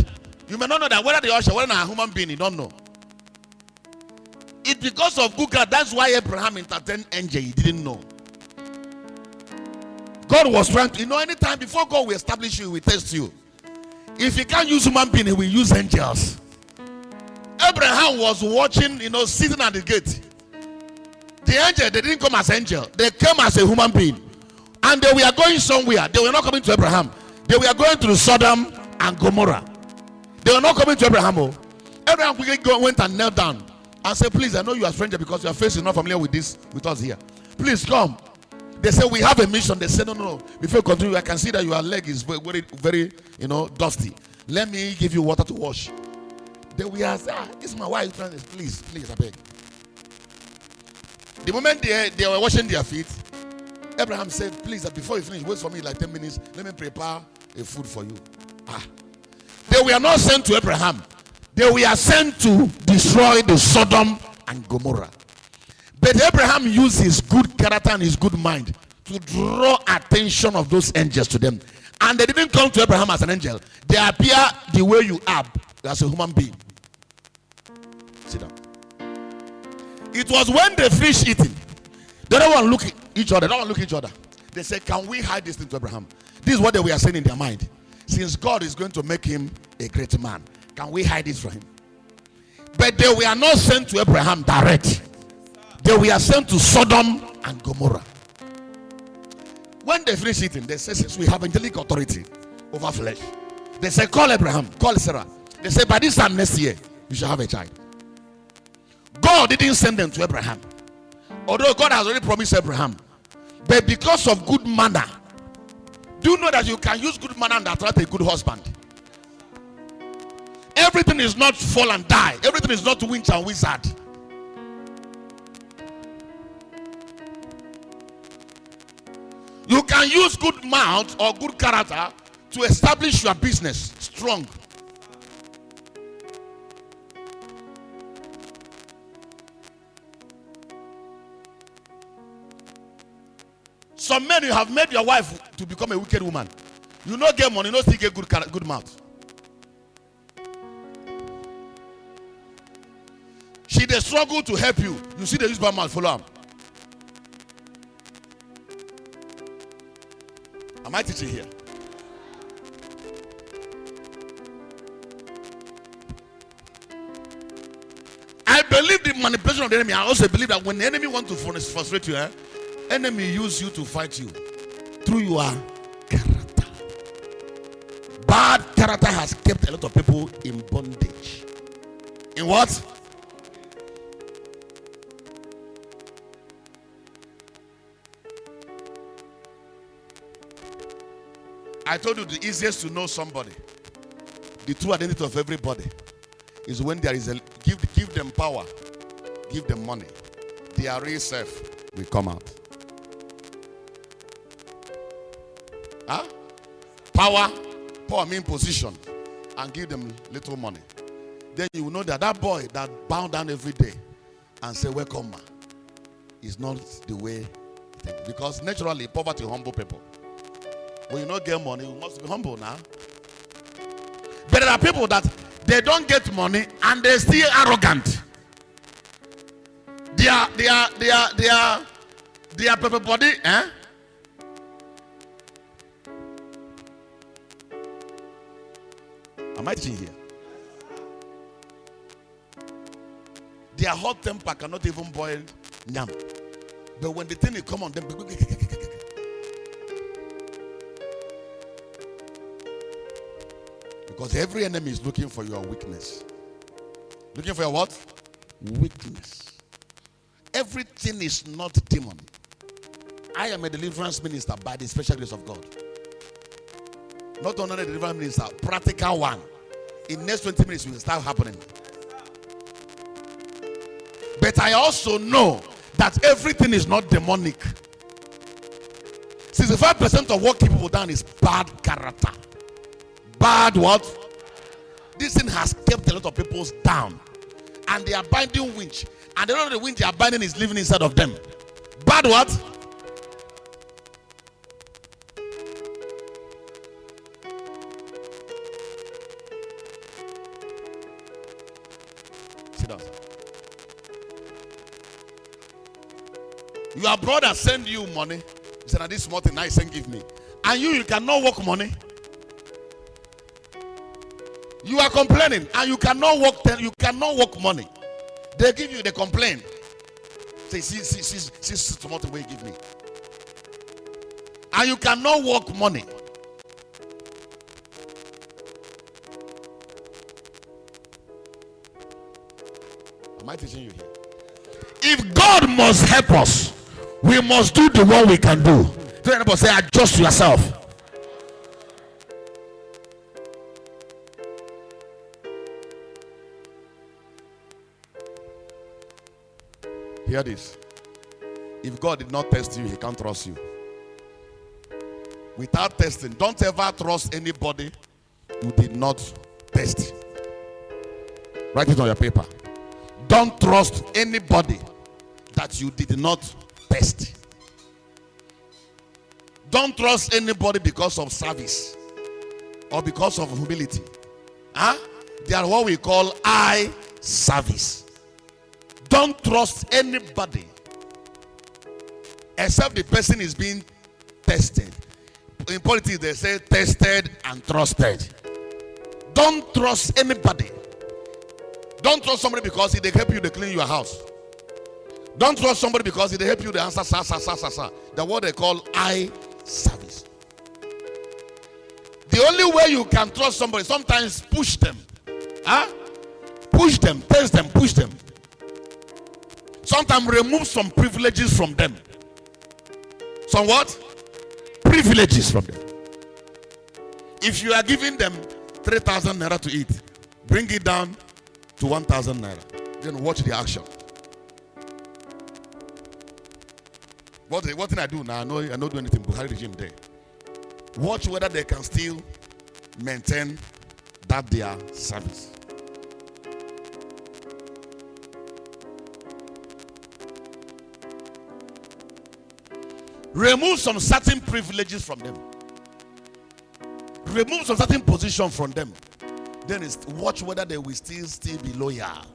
You may not know that whether the usher, whether a human being, you don't know. It's because of good God. That's why Abraham entertained angel. He didn't know. God was trying to, anytime before God will establish you, he will test you. If he can't use human being, he will use angels. Abraham was watching, sitting at the gate. The angel, they didn't come as angel. They came as a human being. And they were going somewhere. They were not coming to Abraham. They were going to Sodom and Gomorrah. They were not coming to Abraham. Abraham quickly went and knelt down and said, please, I know you are a stranger because your face is not familiar with us here. Please come. They said, we have a mission. They said, no. Before you continue, I can see that your leg is very, very, dusty. Let me give you water to wash. They were asked, this is my wife. Please, I beg. The moment they were washing their feet, Abraham said, please, before you finish, wait for me like 10 minutes. Let me prepare a food for you. They were not sent to Abraham. They were sent to destroy the Sodom and Gomorrah. But Abraham used his good character and his good mind to draw attention of those angels to them. And they didn't come to Abraham as an angel. They appear the way you are as a human being. Sit down. It was when they finished eating. They don't want to look at each other. They said, can we hide this thing to Abraham? This is what they were saying in their mind. Since God is going to make him a great man, can we hide this from him? But they were not sent to Abraham direct. They were sent to Sodom and Gomorrah. When they finished eating, they said, since we have angelic authority over flesh, they said, call Abraham, call Sarah. They said, by this time next year, you shall have a child. God didn't send them to Abraham. Although God has already promised Abraham. But because of good manner, do you know that you can use good manner and attract a good husband? Everything is not fall and die. Everything is not winch and wizard. You can use good mouth or good character to establish your business strong. Some men, you have made your wife to become a wicked woman. You not get money, you not still get good mouth. She they struggle to help you. You see they use bad mouth, follow them. Am I teaching here? I believe the manipulation of the enemy. I also believe that when the enemy wants to frustrate you, enemy use you to fight you through your character. Bad character has kept a lot of people in bondage. In what? I told you the easiest to know somebody, the true identity of everybody, is when there is a give them power, give them money. Their real self will come out. Huh? Power means position, and give them little money. Then you will know that that boy that bow down every day and say welcome ma is not the way. Because naturally poverty humble people. When you don't get money, you must be humble now. But there are people that they don't get money and they're still arrogant. They are people body, eh? Am I teaching here? Their hot temper cannot even boil yam. But when the thing is come on them, because every enemy is looking for your weakness. Looking for your what? Weakness. Everything is not demon. I am a deliverance minister by the special grace of God. Not only a deliverance minister, practical one. In next 20 minutes it will start happening. But I also know that everything is not demonic. 65% of what keep people down is bad character. Bad what? This thing has kept a lot of people down. And they are binding winch. And they don't know the winch they are binding is living inside of them. Bad what? Sit down, sir. Your brother send you money. He said, this small thing I send give me. And you cannot work money. You are complaining and you cannot work money. They give you, they complain. Say, see small thing where you give me. And you cannot work money. Am I teaching you here? If God must help us, we must do the one we can do. So anybody say, adjust yourself. Hear this. If God did not test you, he can't trust you. Without testing, don't ever trust anybody who did not test. Write it on your paper. Don't trust anybody that you did not test. Don't trust anybody because of service or because of humility. They are what we call eye service. Don't trust anybody except the person is being tested. In politics, they say tested and trusted. Don't trust anybody. Don't trust somebody because they help you to clean your house. Don't trust somebody because they help you to answer the what they call eye service. The only way you can trust somebody, sometimes push them. Push them, test them, push them. Sometimes remove some privileges from them. Some what? Privileges from them. If you are giving them 3,000 naira to eat, bring it down to 1,000 naira. Then watch the action. What thing I do now, I don't do anything Buhari regime there. Watch whether they can still maintain that their service. Remove some certain privileges from them. Remove some certain position from them. Then watch whether they will still be loyal.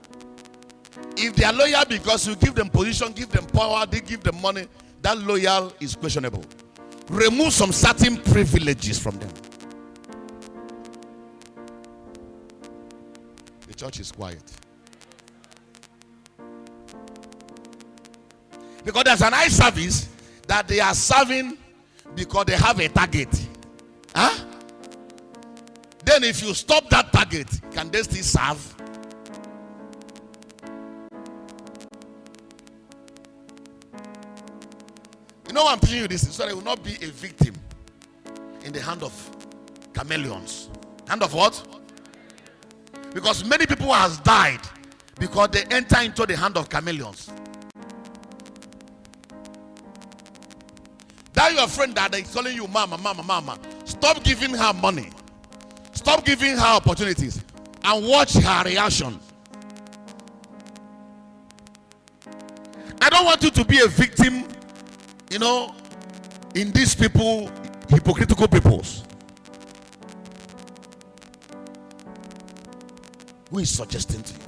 If they are loyal because you give them position, give them power, they give them money, that loyal is questionable. Remove some certain privileges from them. The church is quiet. Because there's an eye service that they are serving because they have a target. Then if you stop that target, can they still serve? You know why I'm teaching you this? So they will not be a victim in the hand of chameleons. Hand of what? Because many people has died because they enter into the hand of chameleons. That your friend that is telling you, mama, mama, mama, stop giving her money. Stop giving her opportunities and watch her reaction. I don't want you to be a victim, in these people, hypocritical peoples. Who is suggesting to you?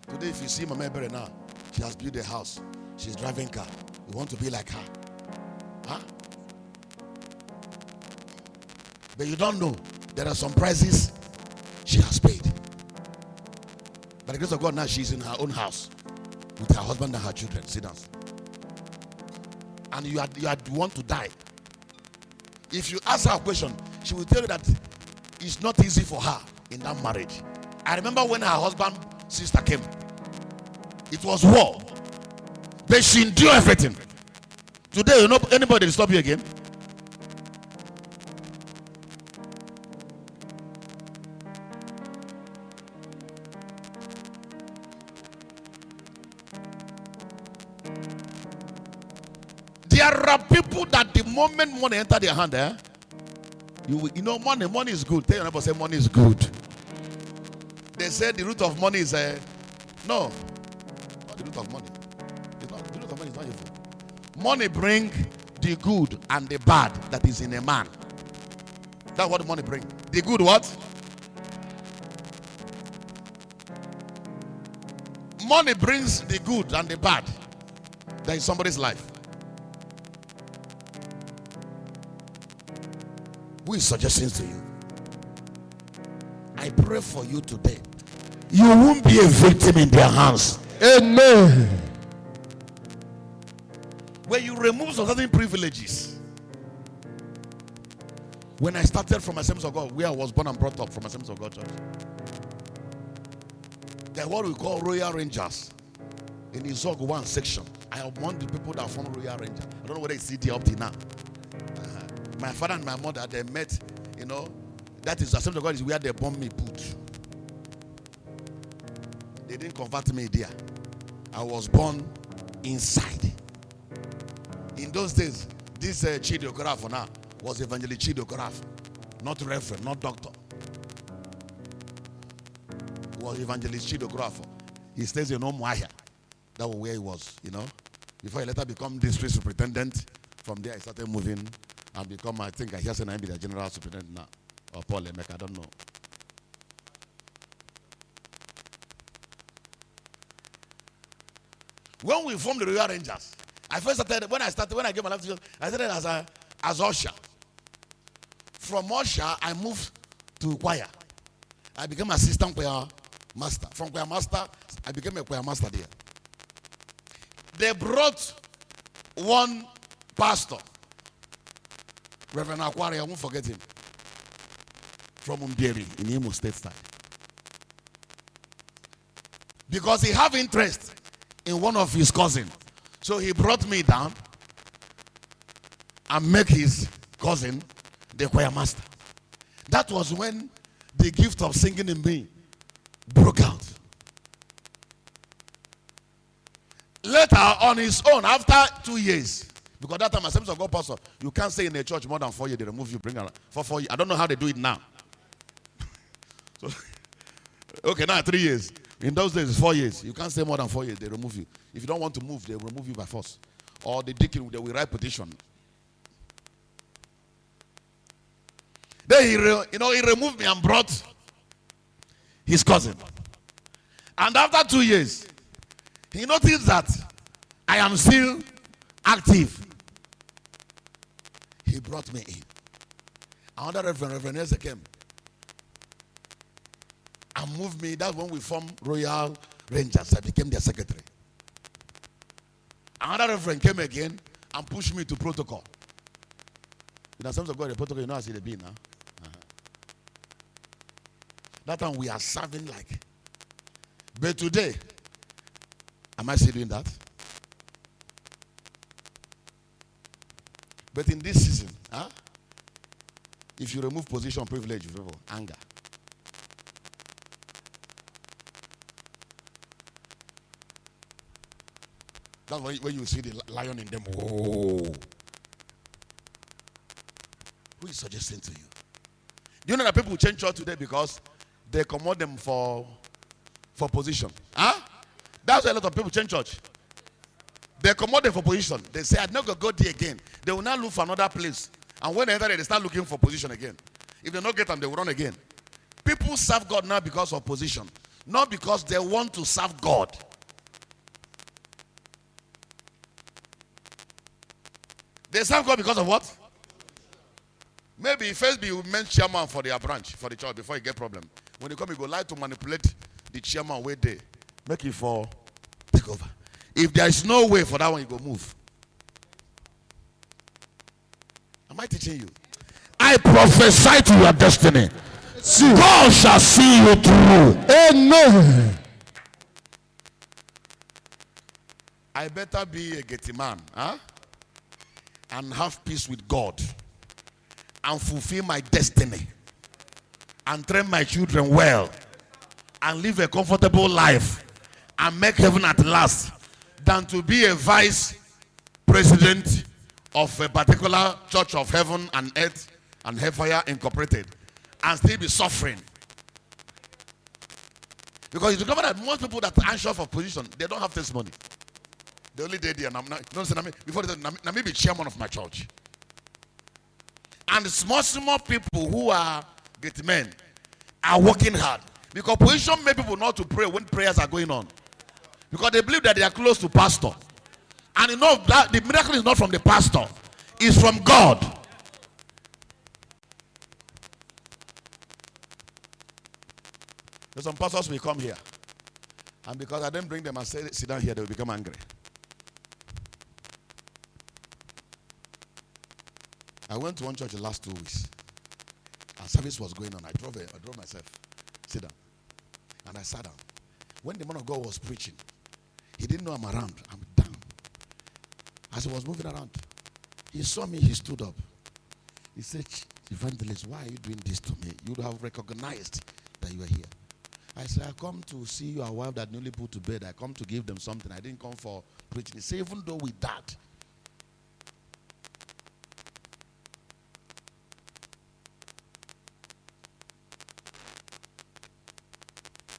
Today, if you see Mama Ebere now, she has built a house. She's driving car. You want to be like her. Huh? But you don't know. There are some prices she has paid. By the grace of God, now she's in her own house with her husband and her children. Sit down. And you want to die. If you ask her a question, she will tell you that it's not easy for her in that marriage. I remember when her husband's sister came. It was war. But she endured everything. Today, anybody will stop you again? There are people that the moment money enter their hand, money is good. Tell your neighbor, say money is good. They say the root of money is no, not the root of money. It's not the root of money is not evil. Money bring the good and the bad that is in a man. That's what money brings. The good what? Money brings the good and the bad that is somebody's life. Who is suggesting to you? I pray for you today. You won't be a victim in their hands. Amen. When you remove some certain privileges. When I started from Assemblies of God, where I was born and brought up from Assemblies of God Church, there are what we call Royal Rangers in the Zog 1 section. I am one of the people that formed Royal Rangers. I don't know whether it's city up to now. My father and my mother, they met, that is Assembly of God is where they bombed me boot. They didn't convert me there. I was born inside. In those days, this Chidi Ekwueme now was Evangelist Chidi Ekwueme, not reverend, not doctor. Was Evangelist Chidi Ekwueme. He stays in Omuahia. That was where he was, Before he later become district superintendent. From there, I started moving and become, I think I hear saying I be the general superintendent now. Or Paul Emeka, I don't know. When we formed the Royal Rangers, I first started, when I gave my life to Jesus, I started as usher. From usher, I moved to choir. I became assistant choir master. From choir master, I became a choir master there. They brought one pastor, Reverend Aquari, I won't forget him, from Umbieri in Imo State side. Because he have interest in one of his cousins. So he brought me down and make his cousin the choir master. That was when the gift of singing in me broke out. Later, on his own, after 2 years, because that time, Assemblies of God pastor, you can't stay in a church more than 4 years. They remove you, bring her for 4 years. I don't know how they do it now. So, okay, now 3 years. In those days, it's 4 years. You can't stay more than 4 years. They remove you. If you don't want to move, they remove you by force. Or the deacon, they will write petition. Then he removed me and brought his cousin. And after 2 years, he noticed that I am still active. He brought me in. Another Reverend Eze came and moved me. That's when we formed Royal Rangers. I became their secretary. Another Reverend came again and pushed me to protocol. In the sense of God, the protocol, I see the bean now. That time we are serving like. But today, Am I still doing that? But in this season, if you remove position, privilege, anger. That's when you see the lion in them. Whoa. Who is suggesting to you? Do you know that people change church today because they commode them for position? That's why a lot of people change church. They commode them for position. They say, I'm not going to go there again. They will now look for another place. And when they enter there, they start looking for position again. If they don't get them, they will run again. People serve God now because of position, not because they want to serve God. They serve God because of what? Maybe first be meant chairman for their branch, for the church, before you get problem. When you come, you go like to manipulate the chairman way there. Make it for take over. If there is no way for that one, you go move. Am I teaching you? I prophesy to your destiny. God shall see you through. Amen. I better be a getty man, and have peace with God, and fulfill my destiny, and train my children well, and live a comfortable life, and make heaven at last, than to be a vice president of a particular church of heaven and earth and hellfire incorporated, and still be suffering. Because you discover that most people that are anxious for position, they don't have testimony. They only did there, and I'm not, before they said, "Let me be chairman of my church." And the small people who are great men are working hard, because position make people not to pray when prayers are going on, because they believe that they are close to pastor, and you know that the miracle is not from the pastor, it's from God. There's some pastors will come here, and because I didn't bring them and say sit down here, they will become angry. I went to one church the last 2 weeks. Our service was going on. I drove myself. Sit down. And I sat down. When the man of God was preaching, he didn't know I'm around. I'm down. As he was moving around, he saw me, he stood up. He said, "Evangelist, why are you doing this to me? You would have recognized that you were here." I said, "I come to see your wife that newly put to bed. I come to give them something. I didn't come for preaching." He said, "Even though with that,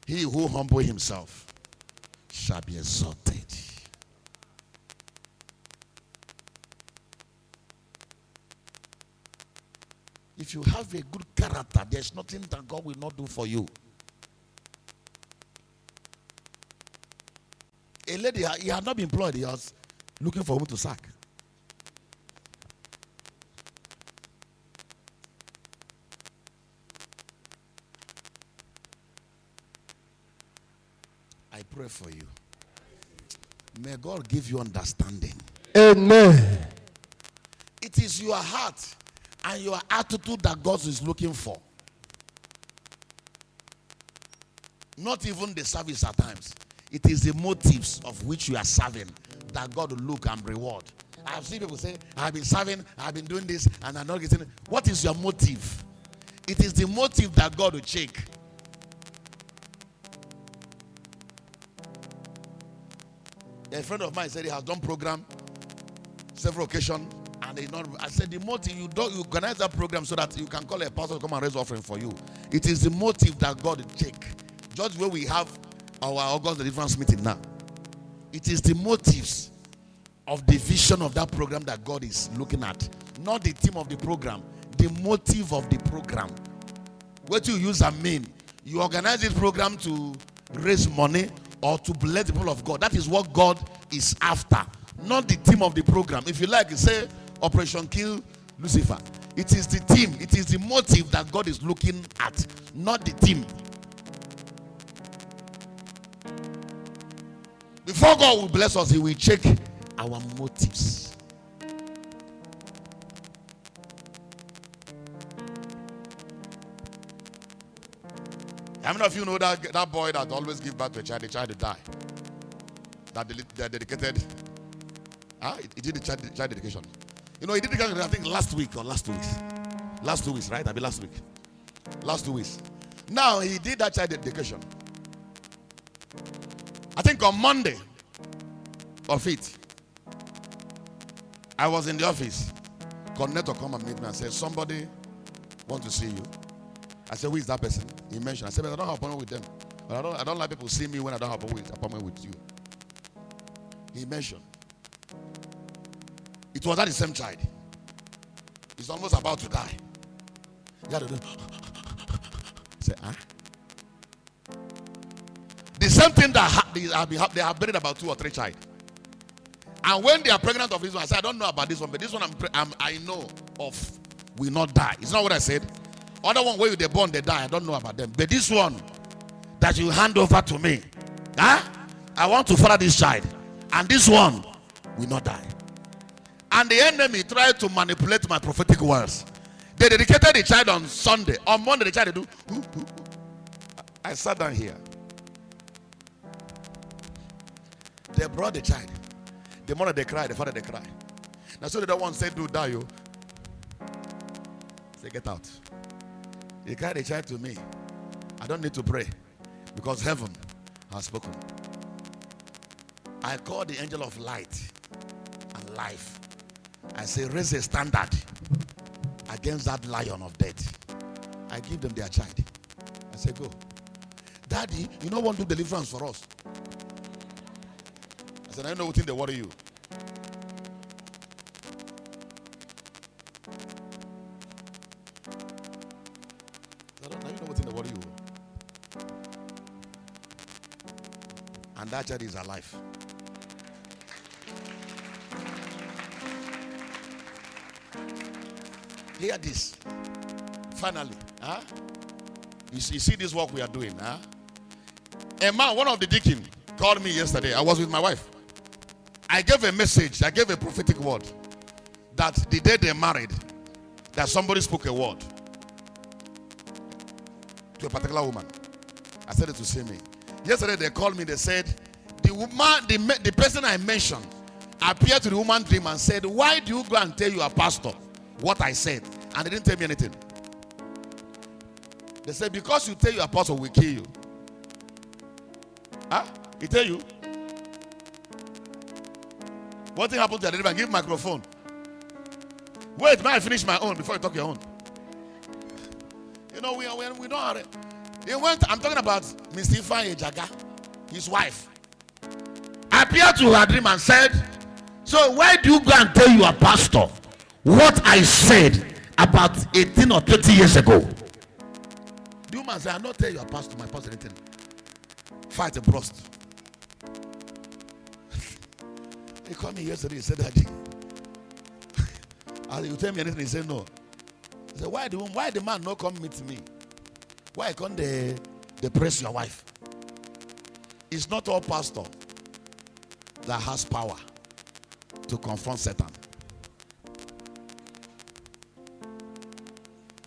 he who humble himself shall be exalted." If you have a good character, there's nothing that God will not do for you. A lady, he had not been employed. He was looking for whom to sack. I pray for you. May God give you understanding. Amen. It is your heart and your attitude that God is looking for. Not even the service at times. It is the motives of which you are serving that God will look and reward. I have seen people say, "I've been serving, I've been doing this, and I'm not getting it." What is your motive? It is the motive that God will check. A friend of mine said he has done program several occasions, and I said, the motive, you organize that program so that you can call a pastor to come and raise offering for you. It is the motive that God will check. Just where we have our August deliverance meeting now, it is the motives of the vision of that program that God is looking at, not the theme of the program, the motive of the program. What you use and mean, you organize this program to raise money or to bless the people of God. That is what God is after, not the theme of the program. If you like, say Operation Kill Lucifer. It is the theme, it is the motive that God is looking at, not the theme. Before God will bless us, he will check our motives. How many of you know that boy that always gives birth to a child, the child will die? that they dedicated. He did the child dedication. You know, he did the child dedication, I think last week or last 2 weeks. Last 2 weeks, right? I mean last week. Last 2 weeks. Now he did that child dedication. I think on Monday of it, I was in the office. Coordinator come and meet me and said, somebody want to see you. I said, who is that person? He mentioned. I said, but I don't have appointment with them. But I don't like people see me when I don't have appointment with you. He mentioned. It was that the same child. He's almost about to die. He had to do. I said, huh? The same thing that they have buried about 2 or 3 child. And when they are pregnant of this one, I said, I don't know about this one, but this one I know of will not die. It's not what I said. Other one where they born, they die. I don't know about them. But this one that you hand over to me, I want to father this child. And this one will not die. And the enemy tried to manipulate my prophetic words. They dedicated the child on Sunday. On Monday, the child do. I sat down here. They brought the child. The mother they cry, the father they cry. Now so the other one said, do die you. Say get out. He carried the child to me. I don't need to pray because heaven has spoken. I call the angel of light and life. I say raise a standard against that lion of death. I give them their child. I say go. Daddy, you don't want to do deliverance for us. I said, I don't know what thing they worry you. I don't know what thing they worry you. And that child is alive. Hear this. Finally. You see this work we are doing. A man, one of the deacons, called me yesterday. I was with my wife. I gave a message. I gave a prophetic word. That the day they married, that somebody spoke a word to a particular woman. I said it to see me. Yesterday they called me. They said, the woman, the person I mentioned appeared to the woman dream and said, why do you go and tell your pastor what I said? And they didn't tell me anything. They said, because you tell your apostle, we kill you. He tell you? What thing happened to your give microphone? Wait, may I finish my own before you talk your own? You know, we don't have it. I'm talking about Mr. Evang Ejaga, his wife. Appeared to her dream and said, so why do you go and tell your pastor what I said about 18 or 20 years ago? The woman said, I not tell your pastor, my pastor anything. Fight a burst. He called me yesterday, he said, Daddy, you tell me anything? He said, no. He said, why the man not come meet me? Why can't they press your wife? It's not all pastor that has power to confront Satan.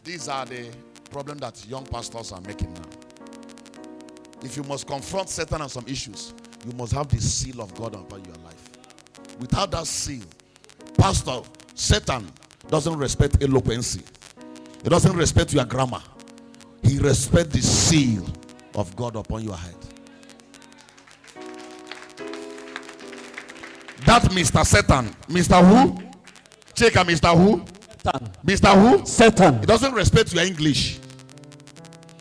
These are the problems that young pastors are making now. If you must confront Satan on some issues, you must have the seal of God upon your life. Without that seal, pastor, Satan doesn't respect eloquency. He doesn't respect your grammar. He respects the seal of God upon your head. That Mr. Satan, Mr. Who? Check out Mr. Who? Satan. Mr. Who? Satan. He doesn't respect your English.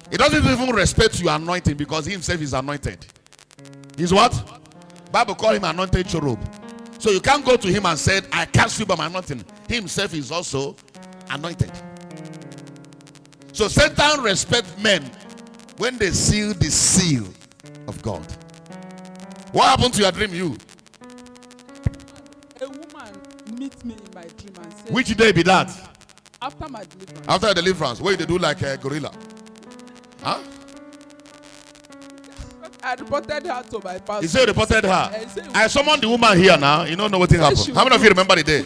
He doesn't even respect your anointing because he himself is anointed. He's what? Bible call him anointed cherub. So you can't go to him and say, I cast you by my anointing. He himself is also anointed. So Satan respects men when they seal the seal of God. What happened to your dream, you? A woman meet me in my dream and said, Which day be that? after my deliverance. After the deliverance, where they do like a gorilla. Huh? I reported her to my pastor. He said reported her. He said, I summoned the woman here now. You don't know what thing happened. she How many of will you remember the day?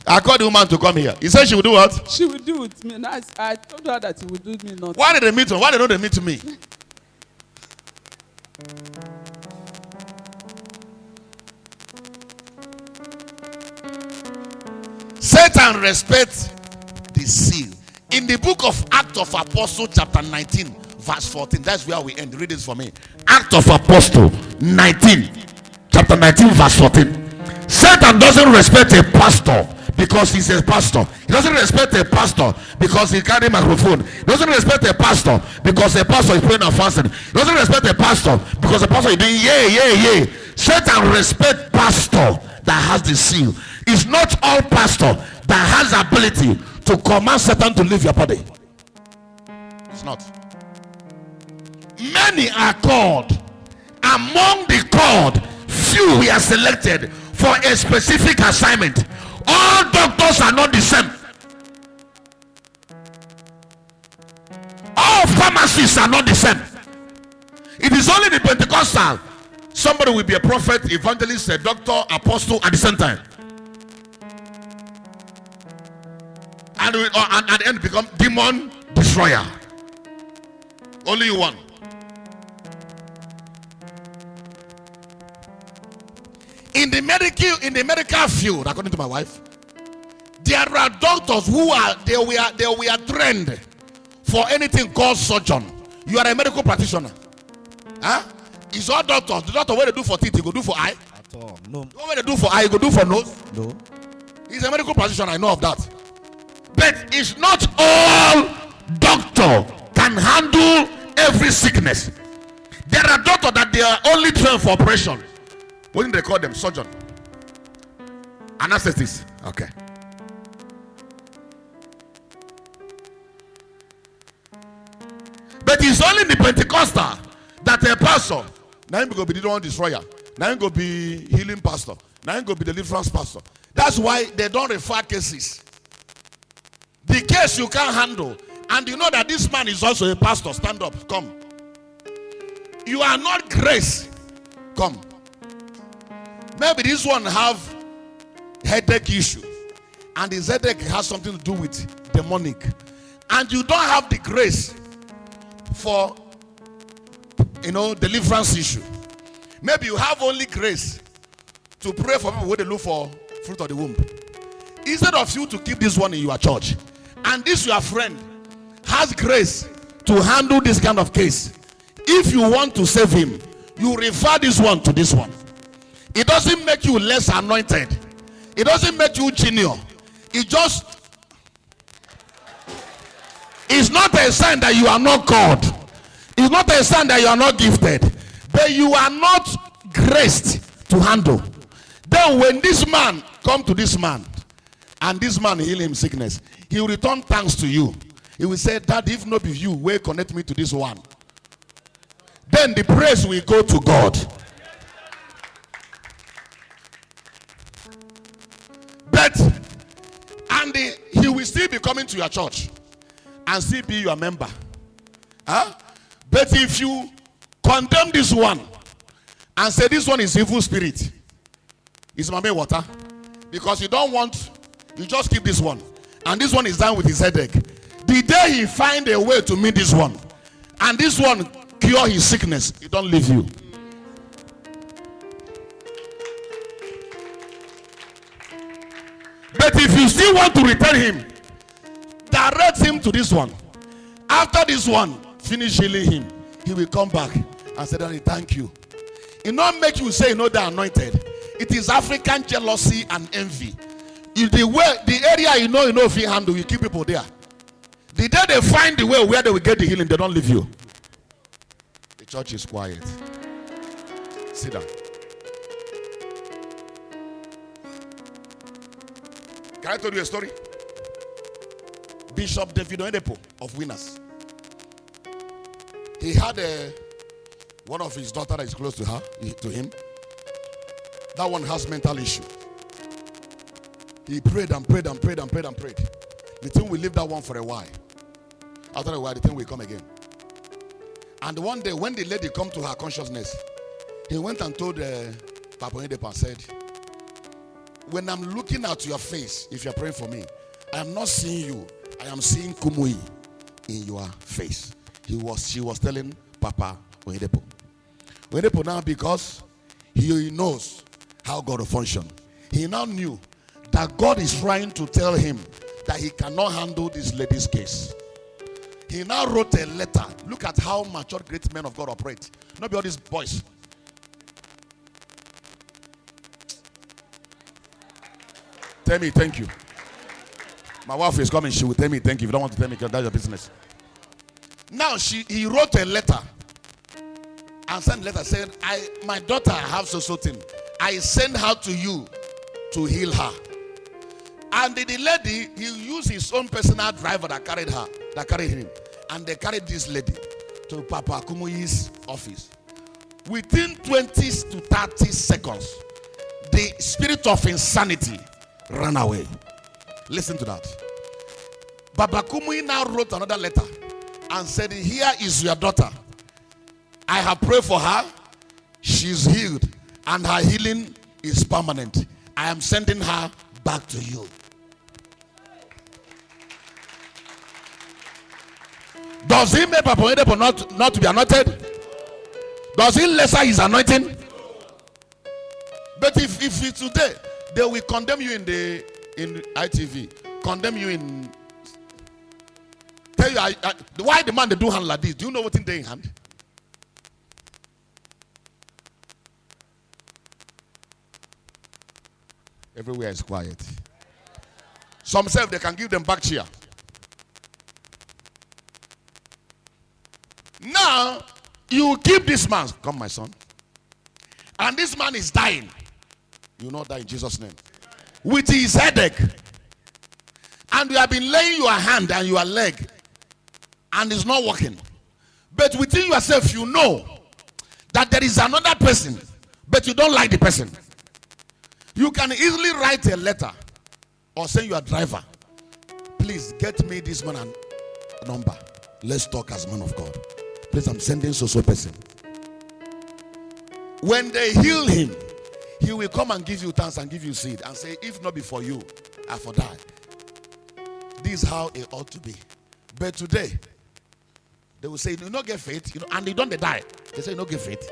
I called the woman to come here. He said she would do what? she will do with me. And I told her that he would do me nothing. Why did they meet me? Why did they meet me? Satan respects the seal. In the book of Acts of Apostles, chapter 19, verse 14. That's where we end. Read this for me. Act of Apostle 19, chapter 19, verse 14. Satan doesn't respect a pastor because he's a pastor. He doesn't respect a pastor because he carry a microphone. He doesn't respect a pastor because a pastor is praying and fasting. He doesn't respect a pastor because a pastor is doing yay. Satan respects pastor that has the seal. It's not all pastor that has the ability to command Satan to leave your body. It's not. Many are called. Among the called, few we are selected for a specific assignment. All doctors are not the same. All pharmacists are not the same. It is only the Pentecostal. Somebody will be a prophet, evangelist, a doctor, apostle at the same time. And at the end become demon destroyer. Only you one. In the medical field, according to my wife, there are doctors who were trained for anything called surgeon. You are a medical practitioner. Huh? It's all doctors. The doctor what they do for teeth, he go do for eye. At all. No. What they do for eye, he go do for nose. No. He's a medical practitioner, I know of that. But it's not all doctor can handle every sickness. There are doctors that they are only trained for operation. What do they call them? Surgeon. Anesthetist. Okay. But it's only in the Pentecostal that a pastor, now him go be the one destroyer, now him go be healing pastor, now him go be deliverance pastor. That's why they don't refer cases. The case you can't handle, and you know that this man is also a pastor. Stand up, come. You are not grace. Come. Maybe this one have headache issue, and his headache has something to do with demonic, and you don't have the grace for deliverance issue. Maybe you have only grace to pray for people who they look for fruit of the womb. Instead of you to keep this one in your church, and this your friend has grace to handle this kind of case, if you want to save him, you refer this one to this one. It doesn't make you less anointed. It doesn't make you junior. It's not a sign that you are not called. It's not a sign that you are not gifted. But you are not graced to handle. Then when this man come to this man, and this man heal him sickness, he will return thanks to you. He will say, "Dad, if not be you, will connect me to this one." Then the praise will go to God. But he will still be coming to your church and still be your member. Huh? But if you condemn this one and say this one is evil spirit, it's mame water, because you don't want, you just keep this one, and this one is down with his headache. The day he find a way to meet this one, and this one cure his sickness, he don't leave you. But if you still want to return him, direct him to this one. After this one finish healing him, he will come back and say, "Daddy, thank you." It not make you say, "No, they're anointed." It is African jealousy and envy. If the area you know if you handle, you keep people there. The day they find the way where they will get the healing, they don't leave you. The church is quiet. Sit down. Can I tell you a story? Bishop David Oyedepo of Winners. He had one of his daughter that is close to him. That one has mental issue. He prayed and prayed and prayed and prayed and prayed. The thing will leave that one for a while. After a while, the thing will come again. And one day, when the lady come to her consciousness, he went and told Papa Oyedepo and said, "When I'm looking at your face, if you're praying for me, I am not seeing you. I am seeing Kumui in your face." She was telling Papa Oyedepo. Oyedepo now, because he knows how God will function, he now knew that God is trying to tell him that he cannot handle this lady's case. He now wrote a letter. Look at how mature great men of God operate. Not be all these boys. Tell me thank you. My wife is coming. She will tell me thank you. If you don't want to tell me, that's your business. Now he wrote a letter and sent a letter saying, my daughter have so thing. I send her to you to heal her. And the lady, he used his own personal driver that carried him. And they carried this lady to Papa Kumuyi's office. Within 20 to 30 seconds, the spirit of insanity ran away. Listen to that. Papa Kumuyi now wrote another letter and said, here is your daughter. I have prayed for her. She's healed. And her healing is permanent. I am sending her back to you. Does he make Papa Oyedepo not to be anointed? Does he lesser his anointing? But if today they will condemn you in ITV, condemn you in, tell you why the man they do hand like this? Do you know what in their hand? Everywhere is quiet. Some say they can give them back cheer. Now, you keep this man. Come, my son. And this man is dying. You know that in Jesus' name. With his headache. And you have been laying your hand and your leg. And it's not working. But within yourself, you know that there is another person. But you don't like the person. You can easily write a letter. Or send your driver. Please get me this man a number. Let's talk as man of God. Please, I'm sending so person. When they heal him, he will come and give you thanks and give you seed and say, if not before you, I for die. This is how it ought to be. But today, they will say, you don't get faith, and they don't die. They say, you don't get faith.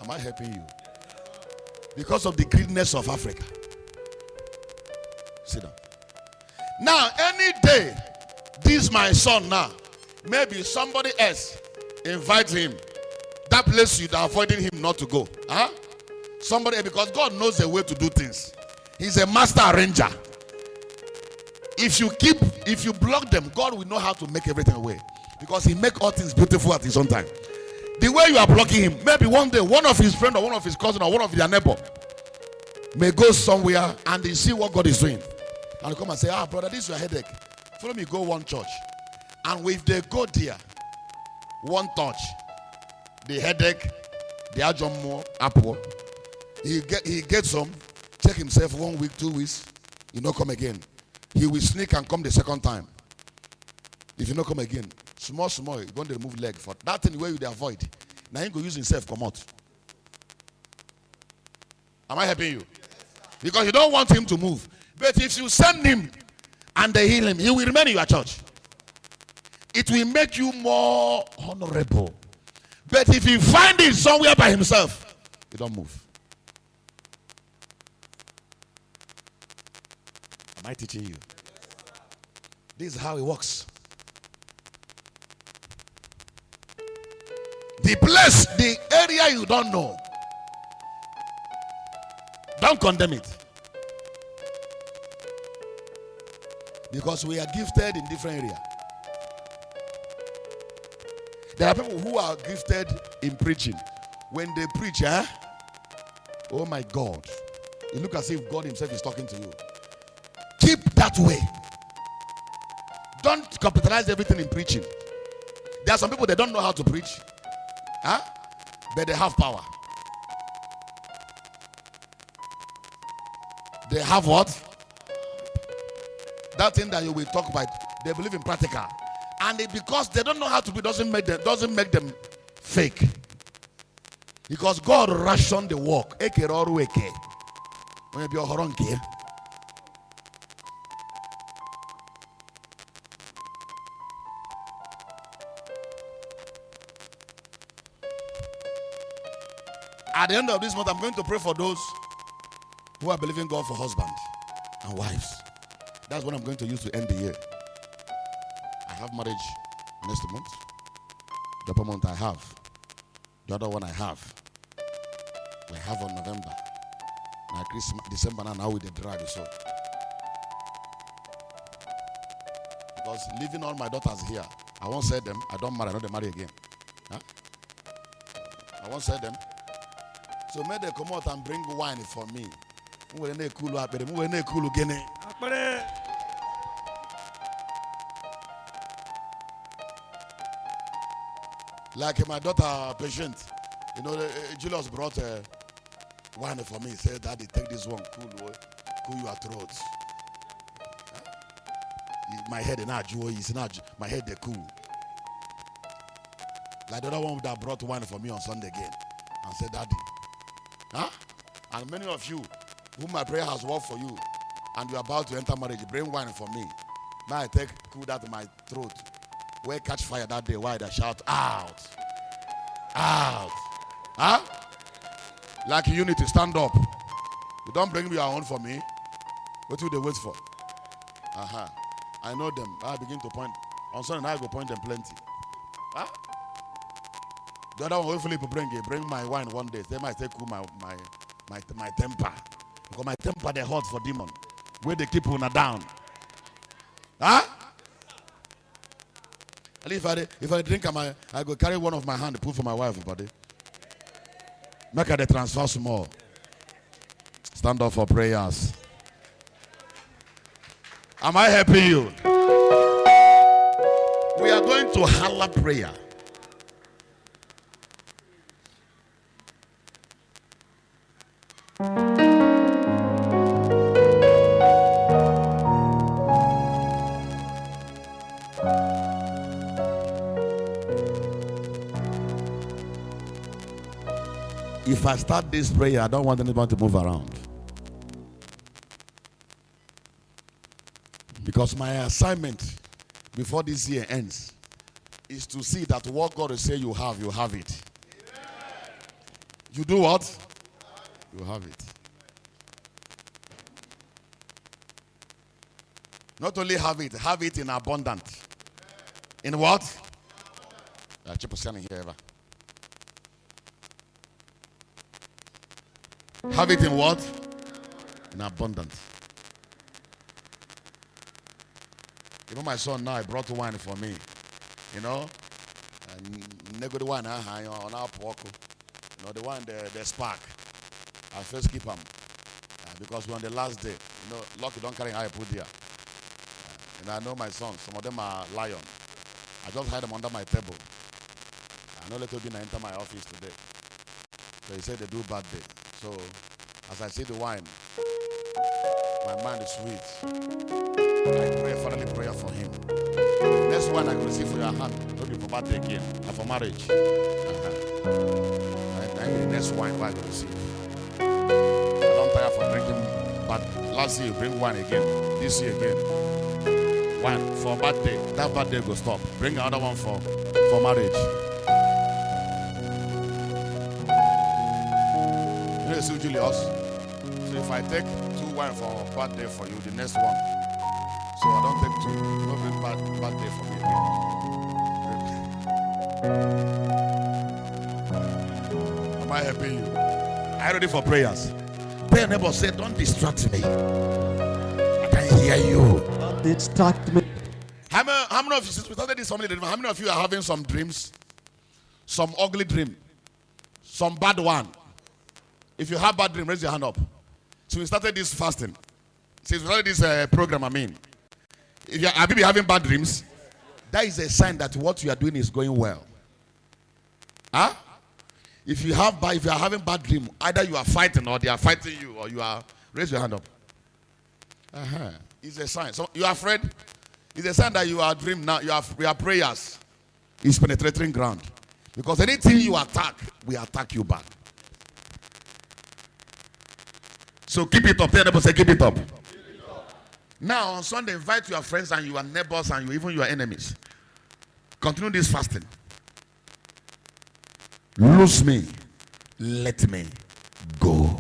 Am I helping you? Because of the greediness of Africa. Sit down. Now, any day, this my son now, maybe somebody else invites him. That place you're avoiding him not to go. Huh? Somebody, because God knows the way to do things. He's a master arranger. If you block them, God will know how to make everything away. Because he makes all things beautiful at his own time. The way you are blocking him, maybe one day one of his friends or one of his cousins or one of their neighbor may go somewhere and they see what God is doing. And come and say, brother, this is your headache. Follow me, go one church. And if they go there, one touch, the headache, the ajomo, apple, he gets some, check himself 1 week, 2 weeks, he not come again. He will sneak and come the second time. If you not come again, small, you're going to remove leg for that thing where you avoid. Now he go use himself, come out. Am I helping you? Because you don't want him to move. But if you send him and they heal him, he will remain in your church. It will make you more honorable. But if you find him somewhere by himself, you don't move. Am I teaching you? This is how it works. The place, the area you don't know, don't condemn it. Because we are gifted in different areas. There are people who are gifted in preaching. When they preach, oh my God, you look as if God himself is talking to you. Keep that way. Don't capitalize everything in preaching. There are some people that don't know how to preach. But they have power. They have what? That thing that you will talk about, they believe in practical. And because they don't know how to be, doesn't make them fake. Because God rationed the work. At the end of this month, I'm going to pray for those who are believing God for husbands and wives. That's what I'm going to use to end the year. I have marriage next month. The upper month I have. The other one I have. We have on November. Now Christmas, December now with the drag so. Because leaving all my daughters here, I won't say them. I don't marry. I don't marry again. Huh? I won't say them. So may they come out and bring wine for me. Like my daughter patient, you know, Julius brought wine for me. He said, Daddy, take this one, cool your throat. My head is not joy, it's not my head they cool. Like the other one that brought wine for me on Sunday again and said, Daddy. Huh? And many of you whom my prayer has worked for you and you're about to enter marriage, bring wine for me. Now I take cool that in my throat. Where catch fire that day, why they shout out. Out. Huh? Like unity, stand up. You don't bring me your own for me. What do they wait for? Uh-huh. I know them. I begin to point. On Sunday I go point them plenty. Huh? The other one hopefully bring my wine one day. They might take cool my temper. Because my temper they hot for demon. Where they keep una down. Huh? And if I drink, I go carry one of my hand, put for my wife, buddy. Make her the transfer small. Stand up for prayers. Am I helping you? We are going to holler prayer. If I start this prayer, I don't want anybody to move around. Because my assignment before this year ends is to see that what God will say you have it. Amen. You do what? You have it. Not only have it in abundance. In what? Have it in what? In abundance. You know, my son now, he brought wine for me. You know? And the wine on our pork. You know, the wine, the spark. I first keep them. Because we're on the last day. You know, lucky don't carry how I put there. And I know my sons, some of them are lion. I just hide them under my table. I know little bit I enter my office today. So he said they do bad day. So, as I see the wine, my mind is sweet. I pray finally prayer for him. Next one I will receive for your hand. Don't be for birthday again. And for marriage. I the next wine I will receive. I don't tire for drinking, but last year you bring wine again. This year again. Wine for birthday. That birthday will stop. Bring another one for marriage. See Julius. So if I take 2 wine for birthday for you, the next one. So I don't take 2. Don't bring birthday for me again. Am I helping you? Are you ready for prayers? Prayer neighbor said, don't distract me. I can hear you. Don't distract me. How many of you, since we started this family, how many of you are having some dreams? Some ugly dream? Some bad one? If you have bad dream, raise your hand up. So we started this fasting. Since we started this program, if have you been having bad dreams? That is a sign that what you are doing is going well. Huh? If you are having bad dream, either you are fighting or they are fighting you, or you are, raise your hand up. It's a sign. So you are afraid? It's a sign that you are dream now. Your prayers is penetrating ground. Because anything you attack, we attack you back. So keep it up. Tell them, say keep it up. Now on Sunday, invite your friends and your neighbors and even your enemies. Continue this fasting. Lose me. let me go.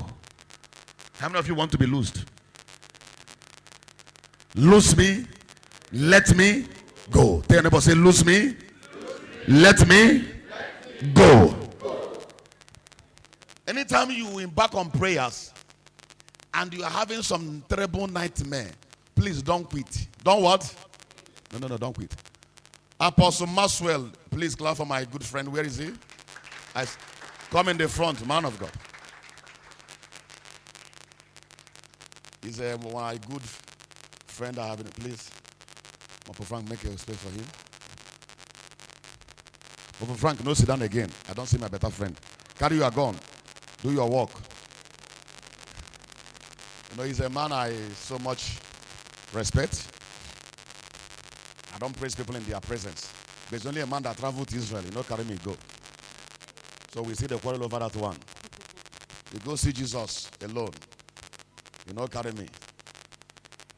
How many of you want to be loosed? Loose me, let me go. Tell your neighbor, say, loose me, let me go. Anytime you embark on prayers and you are having some terrible nightmare, please don't quit. Don't what? No, don't quit. Apostle Maxwell, please clap for my good friend. Where is he? Come in the front, man of God. He's my good friend I have. Please, Papa Frank, make a space for him. Papa Frank, no sit down again. I don't see my better friend. Carry your gun. Do your work. You know, he's a man I so much respect. I don't praise people in their presence. There's only a man that traveled to Israel. You know, carry me, go. So we see the quarrel over that one. You go see Jesus alone. You know, carry me.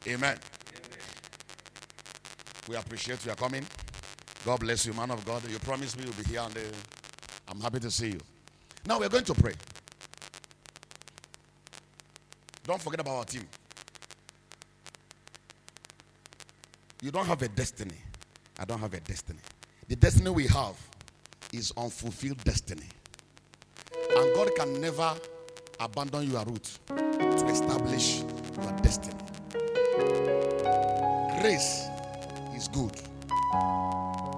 Amen. We appreciate your coming. God bless you, man of God. You promised me you'll be here, and I'm happy to see you. Now we're going to pray. Don't forget about our team. You don't have a destiny. I don't have a destiny. The destiny we have is unfulfilled destiny. And God can never abandon your route to establish your destiny. Grace is good.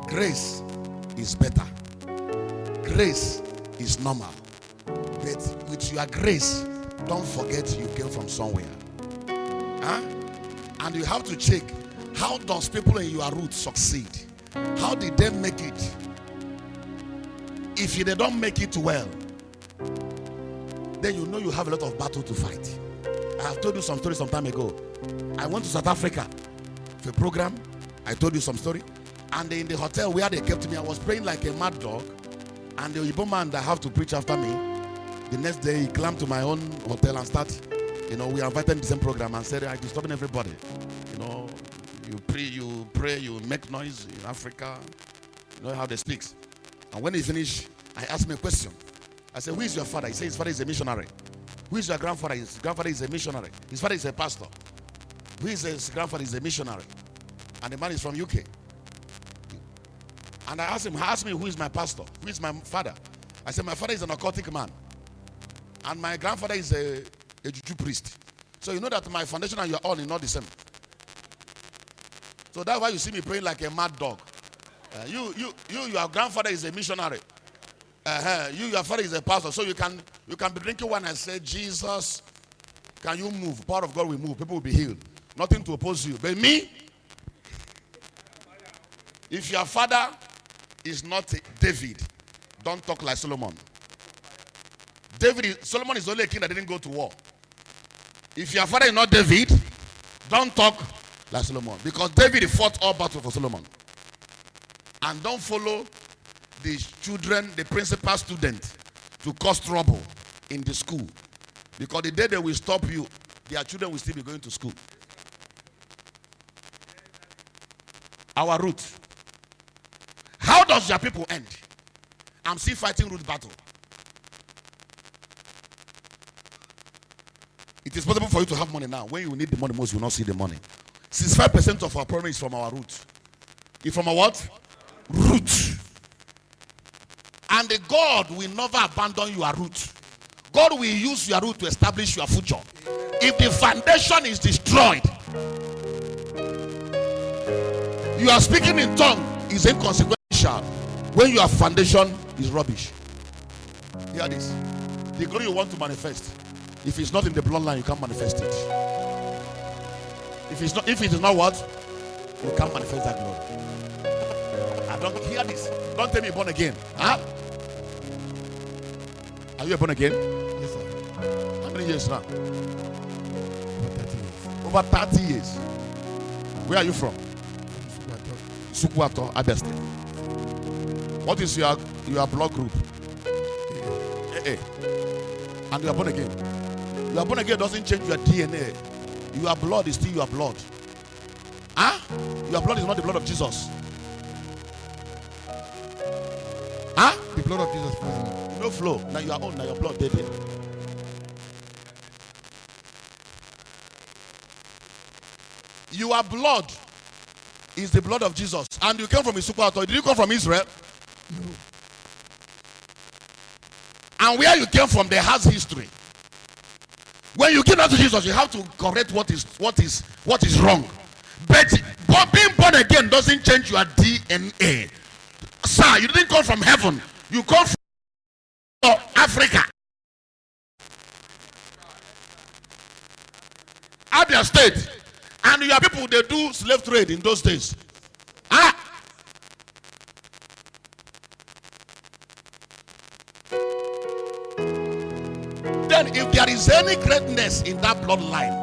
Grace is better. Grace is normal. But with your grace, don't forget you came from somewhere. Huh? And you have to check, how does people in your route succeed? How did they make it? If they don't make it well, then you know you have a lot of battle to fight. I have told you some story some time ago. I went to South Africa for a program. I told you some story. And in the hotel where they kept me, I was praying like a mad dog. And the Igbo man that have to preach after me, the next day he climbed to my own hotel and started. You know, we invited him to the same program and said, I'm disturbing everybody. You know, you pray, you make noise in Africa. You know how they speak. And when he finished, I asked him a question. I said, who is your father? He said, his father is a missionary. Who is your grandfather? His grandfather is a missionary. His father is a pastor. Who is his grandfather? Is a missionary. And the man is from UK. And I asked him, who is my pastor? Who is my father? I said, my father is an occultic man. And my grandfather is a juju priest. So you know that my foundation and your own is not the same. So that's why you see me praying like a mad dog. Your grandfather is a missionary. Your father is a pastor. So you can be drinking wine and say, Jesus, can you move? Power of God will move. People will be healed. Nothing to oppose you. But me, if your father is not David, don't talk like Solomon. Solomon is the only king that didn't go to war. If your father is not David, don't talk like Solomon. Because David fought all battles for Solomon. And don't follow the children, the principal student, to cause trouble in the school. Because the day they will stop you, their children will still be going to school. Our route. How does your people end? I'm still fighting route battle. It is possible for you to have money now. When you need the money most, you will not see the money. 65% of our problem is from our root. It's from our what? Root. And the God will never abandon your root. God will use your root to establish your future. If the foundation is destroyed, you are speaking in tongue is inconsequential when your foundation is rubbish. Hear this. The glory you want to manifest, if it's not in the bloodline, you can't manifest it. If it is not what, you can't manifest that glory. I don't hear this. Don't tell me born again. Huh? Are you born again? Yes, sir. How many years now? Over 30 years. Over 30 years. Where are you from? Sukwato, Abia State. What is your blood group? AA. And you are born again. You are born again doesn't change your DNA. Your blood is still your blood. Huh? Your blood is not the blood of Jesus. Huh? The blood of Jesus. No flow. Now you are own. Now your blood dead. Your blood is the blood of Jesus. And you came from his super authority. Did you come from Israel? No. And where you came from, there has history. When you give that to Jesus, you have to correct what is wrong. But being born again doesn't change your DNA. Sir, you didn't come from heaven. You come from Africa. Abia State. And your people, they do slave trade in those days. Then if there is any greatness in that bloodline,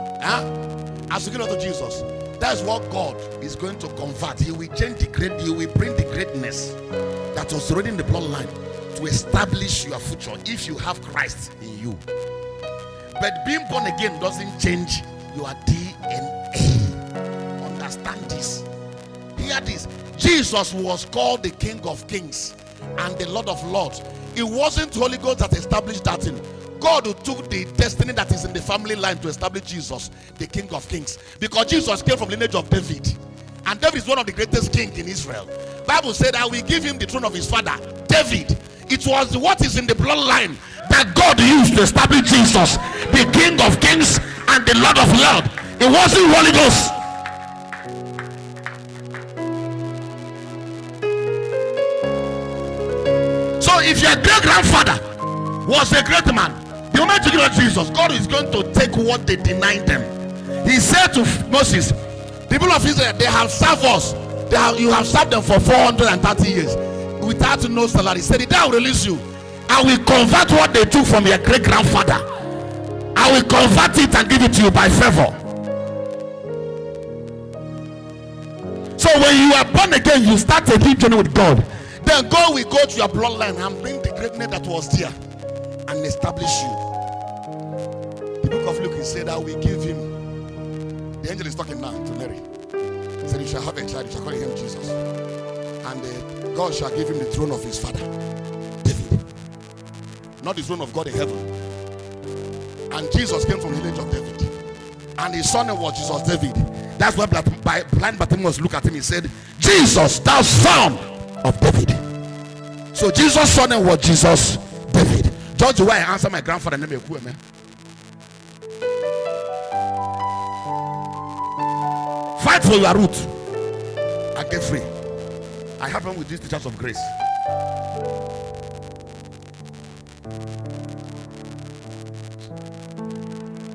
as you get to Jesus, that's what God is going to convert. He will change the great, he will bring the greatness that was already in the bloodline to establish your future if you have Christ in you. But being born again doesn't change your DNA. Understand this. Hear this. Jesus was called the King of Kings and the Lord of Lords. It wasn't Holy Ghost that established that thing. God who took the destiny that is in the family line to establish Jesus, the King of Kings. Because Jesus came from the lineage of David. And David is one of the greatest kings in Israel. Bible said, I will give him the throne of his father, David. It was what is in the bloodline that God used to establish Jesus, the King of Kings and the Lord of Lords. It wasn't Holy Ghost. So if your great grandfather was a great man, the moment you give to Jesus, God is going to take what they denied them. He said to Moses, the people of Israel, they have served us. You have served them for 430 years without no salary. He said, the day I will release you, I will convert what they took from your great grandfather. I will convert it and give it to you by favor. So when you are born again, you start a deep journey with God. Then God will go to your bloodline and bring the greatness that was there and establish you. The book of Luke, he said, I will give him. The angel is talking now to Mary. He said, you shall have a child, you shall call him Jesus. And God shall give him the throne of his father, David. Not the throne of God in heaven. And Jesus came from the lineage of David. And his son was Jesus David. That's why blind Bartimaeus looked at him. He said, Jesus, thou son of David. So Jesus' son was Jesus David. Judge why I answer my grandfather name Ekwueme. Fight for your root and get free. I help them with these teachers of grace.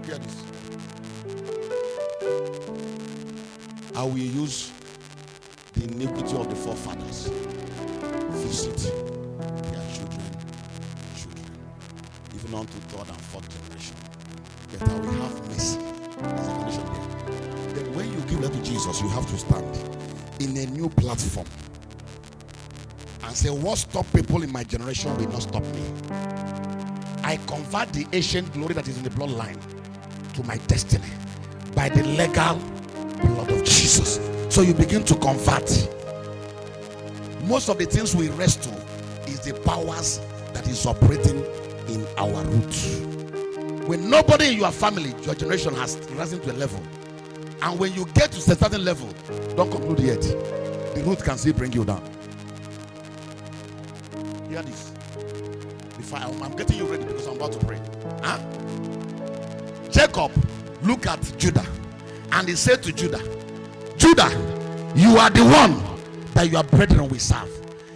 Hear this. I will use the iniquity of the forefathers. Visit their children, even unto third and fourth generation. But I will have mercy. There's a condition there. Then when you give that to Jesus, you have to stand in a new platform and say, what stop people in my generation will not stop me. I convert the ancient glory that is in the bloodline to my destiny by the legal blood of Jesus. So you begin to convert. Most of the things we rest to is the powers that is operating in our roots. When nobody in your family, your generation has risen to a level, and when you get to a certain level, don't conclude yet. The root can still bring you down. Hear this. I'm getting you ready because I'm about to pray. Jacob looked at Judah and he said to Judah, Judah, you are the one that your brethren will serve.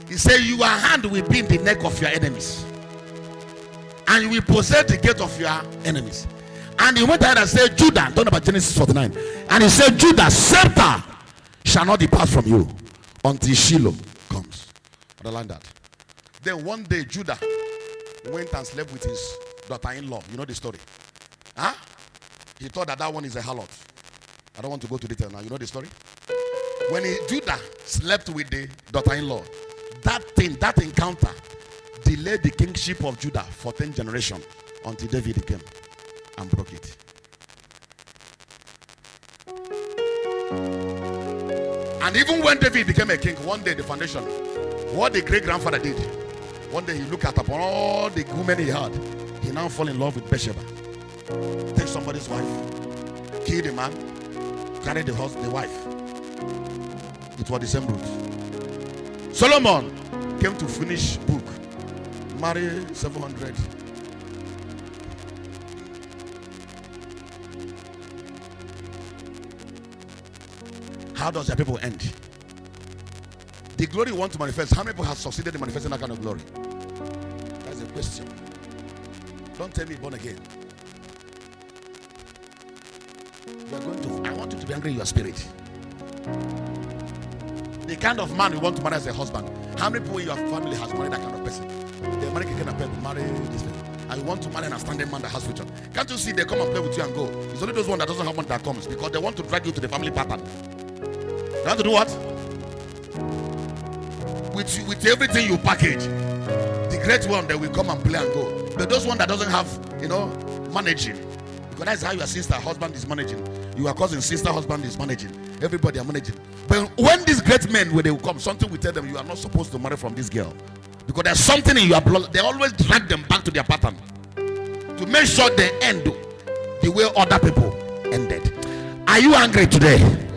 He said, your hand will be in the neck of your enemies, and you will possess the gate of your enemies. And he went ahead and said, Judah, talking about Genesis 49, and he said, Judah, scepter shall not depart from you until Shiloh comes. Underline that. Then one day Judah went and slept with his daughter-in-law. You know the story. He thought that one is a harlot. I don't want to go to detail now. You know the story. When Judah slept with the daughter-in-law, that encounter delayed the kingship of Judah for 10 generations until David came and broke it. And even when David became a king, one day the foundation, what the great grandfather did, One day he looked at upon all the women he had. He now fall in love with Bathsheba. Take somebody's wife, kill the man, carry the wife. It was the same route. Solomon came to finish book, marry 700. How does your people end? The glory you want to manifest, how many people have succeeded in manifesting that kind of glory? That's the question. Don't tell me born again. You are going to, I want you to be angry in your spirit. The kind of man you want to marry as a husband, how many people in your family has married that kind of person? They marry a kind of person, marry this person. And you want to marry an outstanding man that has future. Can't you see they come and play with you and go? It's only those one that doesn't have one that comes, because they want to drag you to the family pattern. They want to do what? With everything you package. The great one that will come and play and go. But those one that doesn't have, managing. Because that's how your sister husband is managing. Your cousin sister husband is managing. Everybody are managing. But when these great men, when they will come, something will tell them you are not supposed to marry from this girl. Because there's something in your blood. They always drag them back to their pattern. To make sure they end the way other people ended. Are you angry today?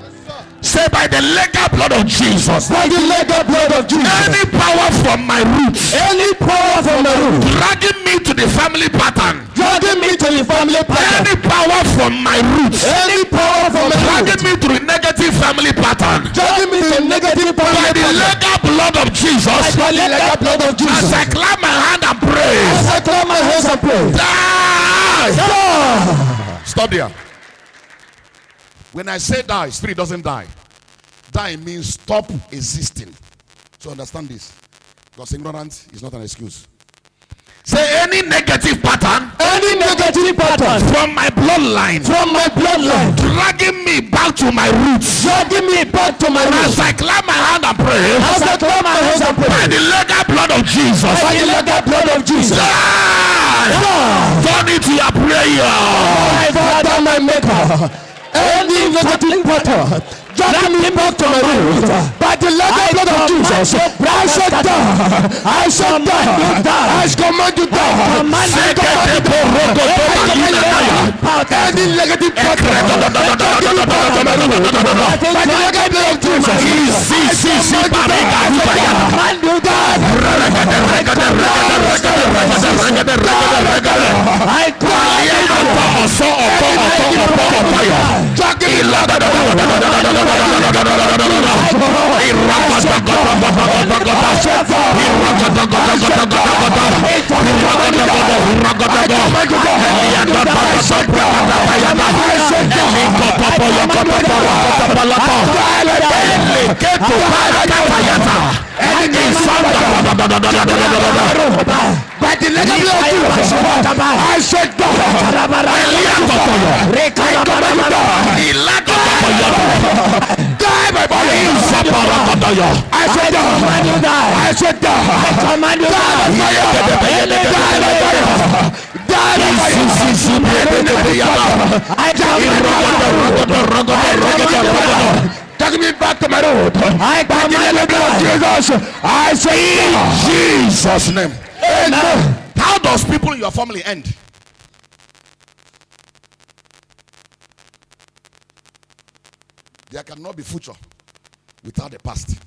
Say, by the legal blood of Jesus. By the legal blood of Jesus. Any power from my roots. Any power from my roots. Dragging me to the family pattern. Dragging me to the family pattern. Any power from my roots. Any power from my dragging me to the negative family pattern. Dragging me to the negative family pattern. By the legal blood of Jesus. By the legal blood of Jesus. As I clap my hand and pray. As I clap my hands and pray. Die. Die. Stop there. When I say die, spirit doesn't die. Die means stop existing. So understand this. Because ignorance is not an excuse. Say any negative pattern. Any negative pattern. From my bloodline. From my bloodline. Dragging me back to my roots. Dragging me back to my roots. As I clap my hand and pray. As I clap my hands and pray. By the legal blood of Jesus. By the legal blood of Jesus. Turn it to your prayer. My Father, my Maker. Any negative pattern. Dragging me back to my roots. By the legal blood of Jesus. I shall die. I shall die. I command you die. Any negative pattern. By the legal blood of Jesus. Command you die. I by the legal blood of Jesus, I said die. Die, my body. I said die. I said die. I command you die. Take me back to my road. I command you Jesus. I say in Jesus' name. Amen. How does people in your family end? There cannot be future without the past.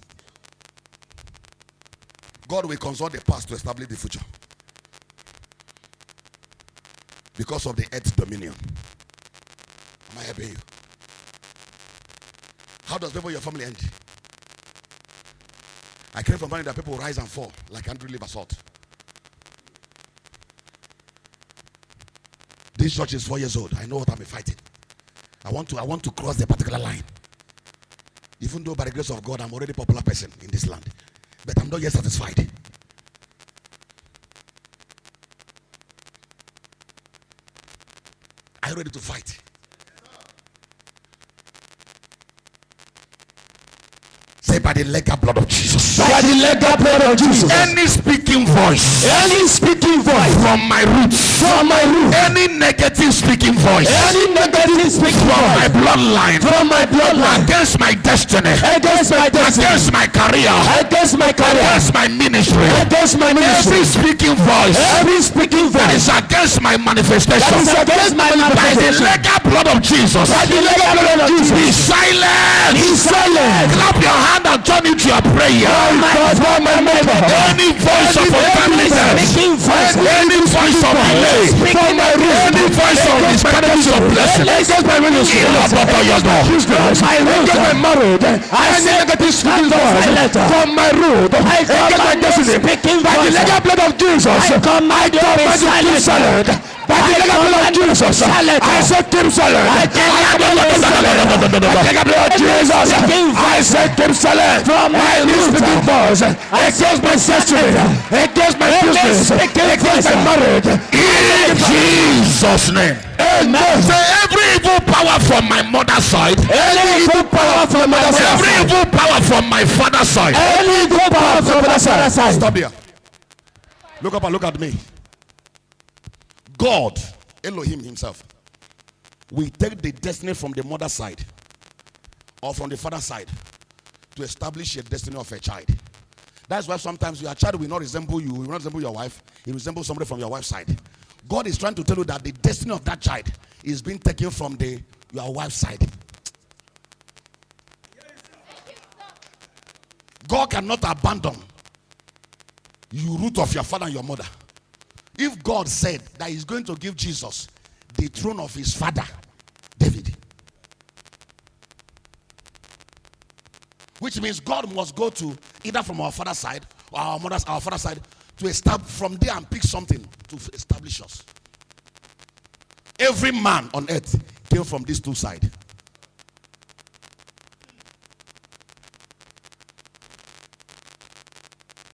God will consult the past to establish the future. Because of the earth's dominion. Am I helping you? How does people in your family end? I came from family that people rise and fall like Andrew Liver Salt. This church is 4 years old. I know what I'm fighting. I want to cross the particular line. Even though by the grace of God, I'm already a popular person in this land. But I'm not yet satisfied. Are you ready to fight? Say, by the legal blood of Jesus. By the legal blood of Jesus. Any speaking voice. Any speaking voice. From my roots. From my roots. Any negative speaking voice. Any negative Anything speaking from my bloodline, against my destiny, against my destiny, against my career, against my career, against my ministry, against my ministry, every speaking voice that is against my manifestation, that is against my by the manifestation, legal blood of Jesus, by the legal blood of Jesus, be silent. be silent. Clap your hand and turn it to your prayer. Oh my God, my maker. Any voice of ungodliness, any voice of delay, any voice of discouragement of blessing, against my ministry, against my marriage, I say negative speaking voice from my road, against my destiny, by the legal blood of Jesus, I command you to be silent. By the legal blood of Jesus, I said keep silent. By the legal blood of Jesus, I said keep silent. From my speaking voice, against my destiny, against my business, against my marriage, in Jesus' name. Amen. Say every evil power from my mother's side, Any evil power from my mother's every side, evil power from my father's side. any evil power from my father's side. Stop here. Look up and look at me. God, Elohim himself, will take the destiny from the mother's side or from the father's side to establish a destiny of a child. That's why sometimes your child will not resemble you, will not resemble your wife, he will resemble somebody from your wife's side. God is trying to tell you that the destiny of that child is being taken from your wife's side. God cannot abandon you, root of your father and your mother. If God said that he's going to give Jesus the throne of his father, David, which means God must go to either from our father's side or our father's side to establish from there and pick something to establish us. Every man on earth came from these two sides.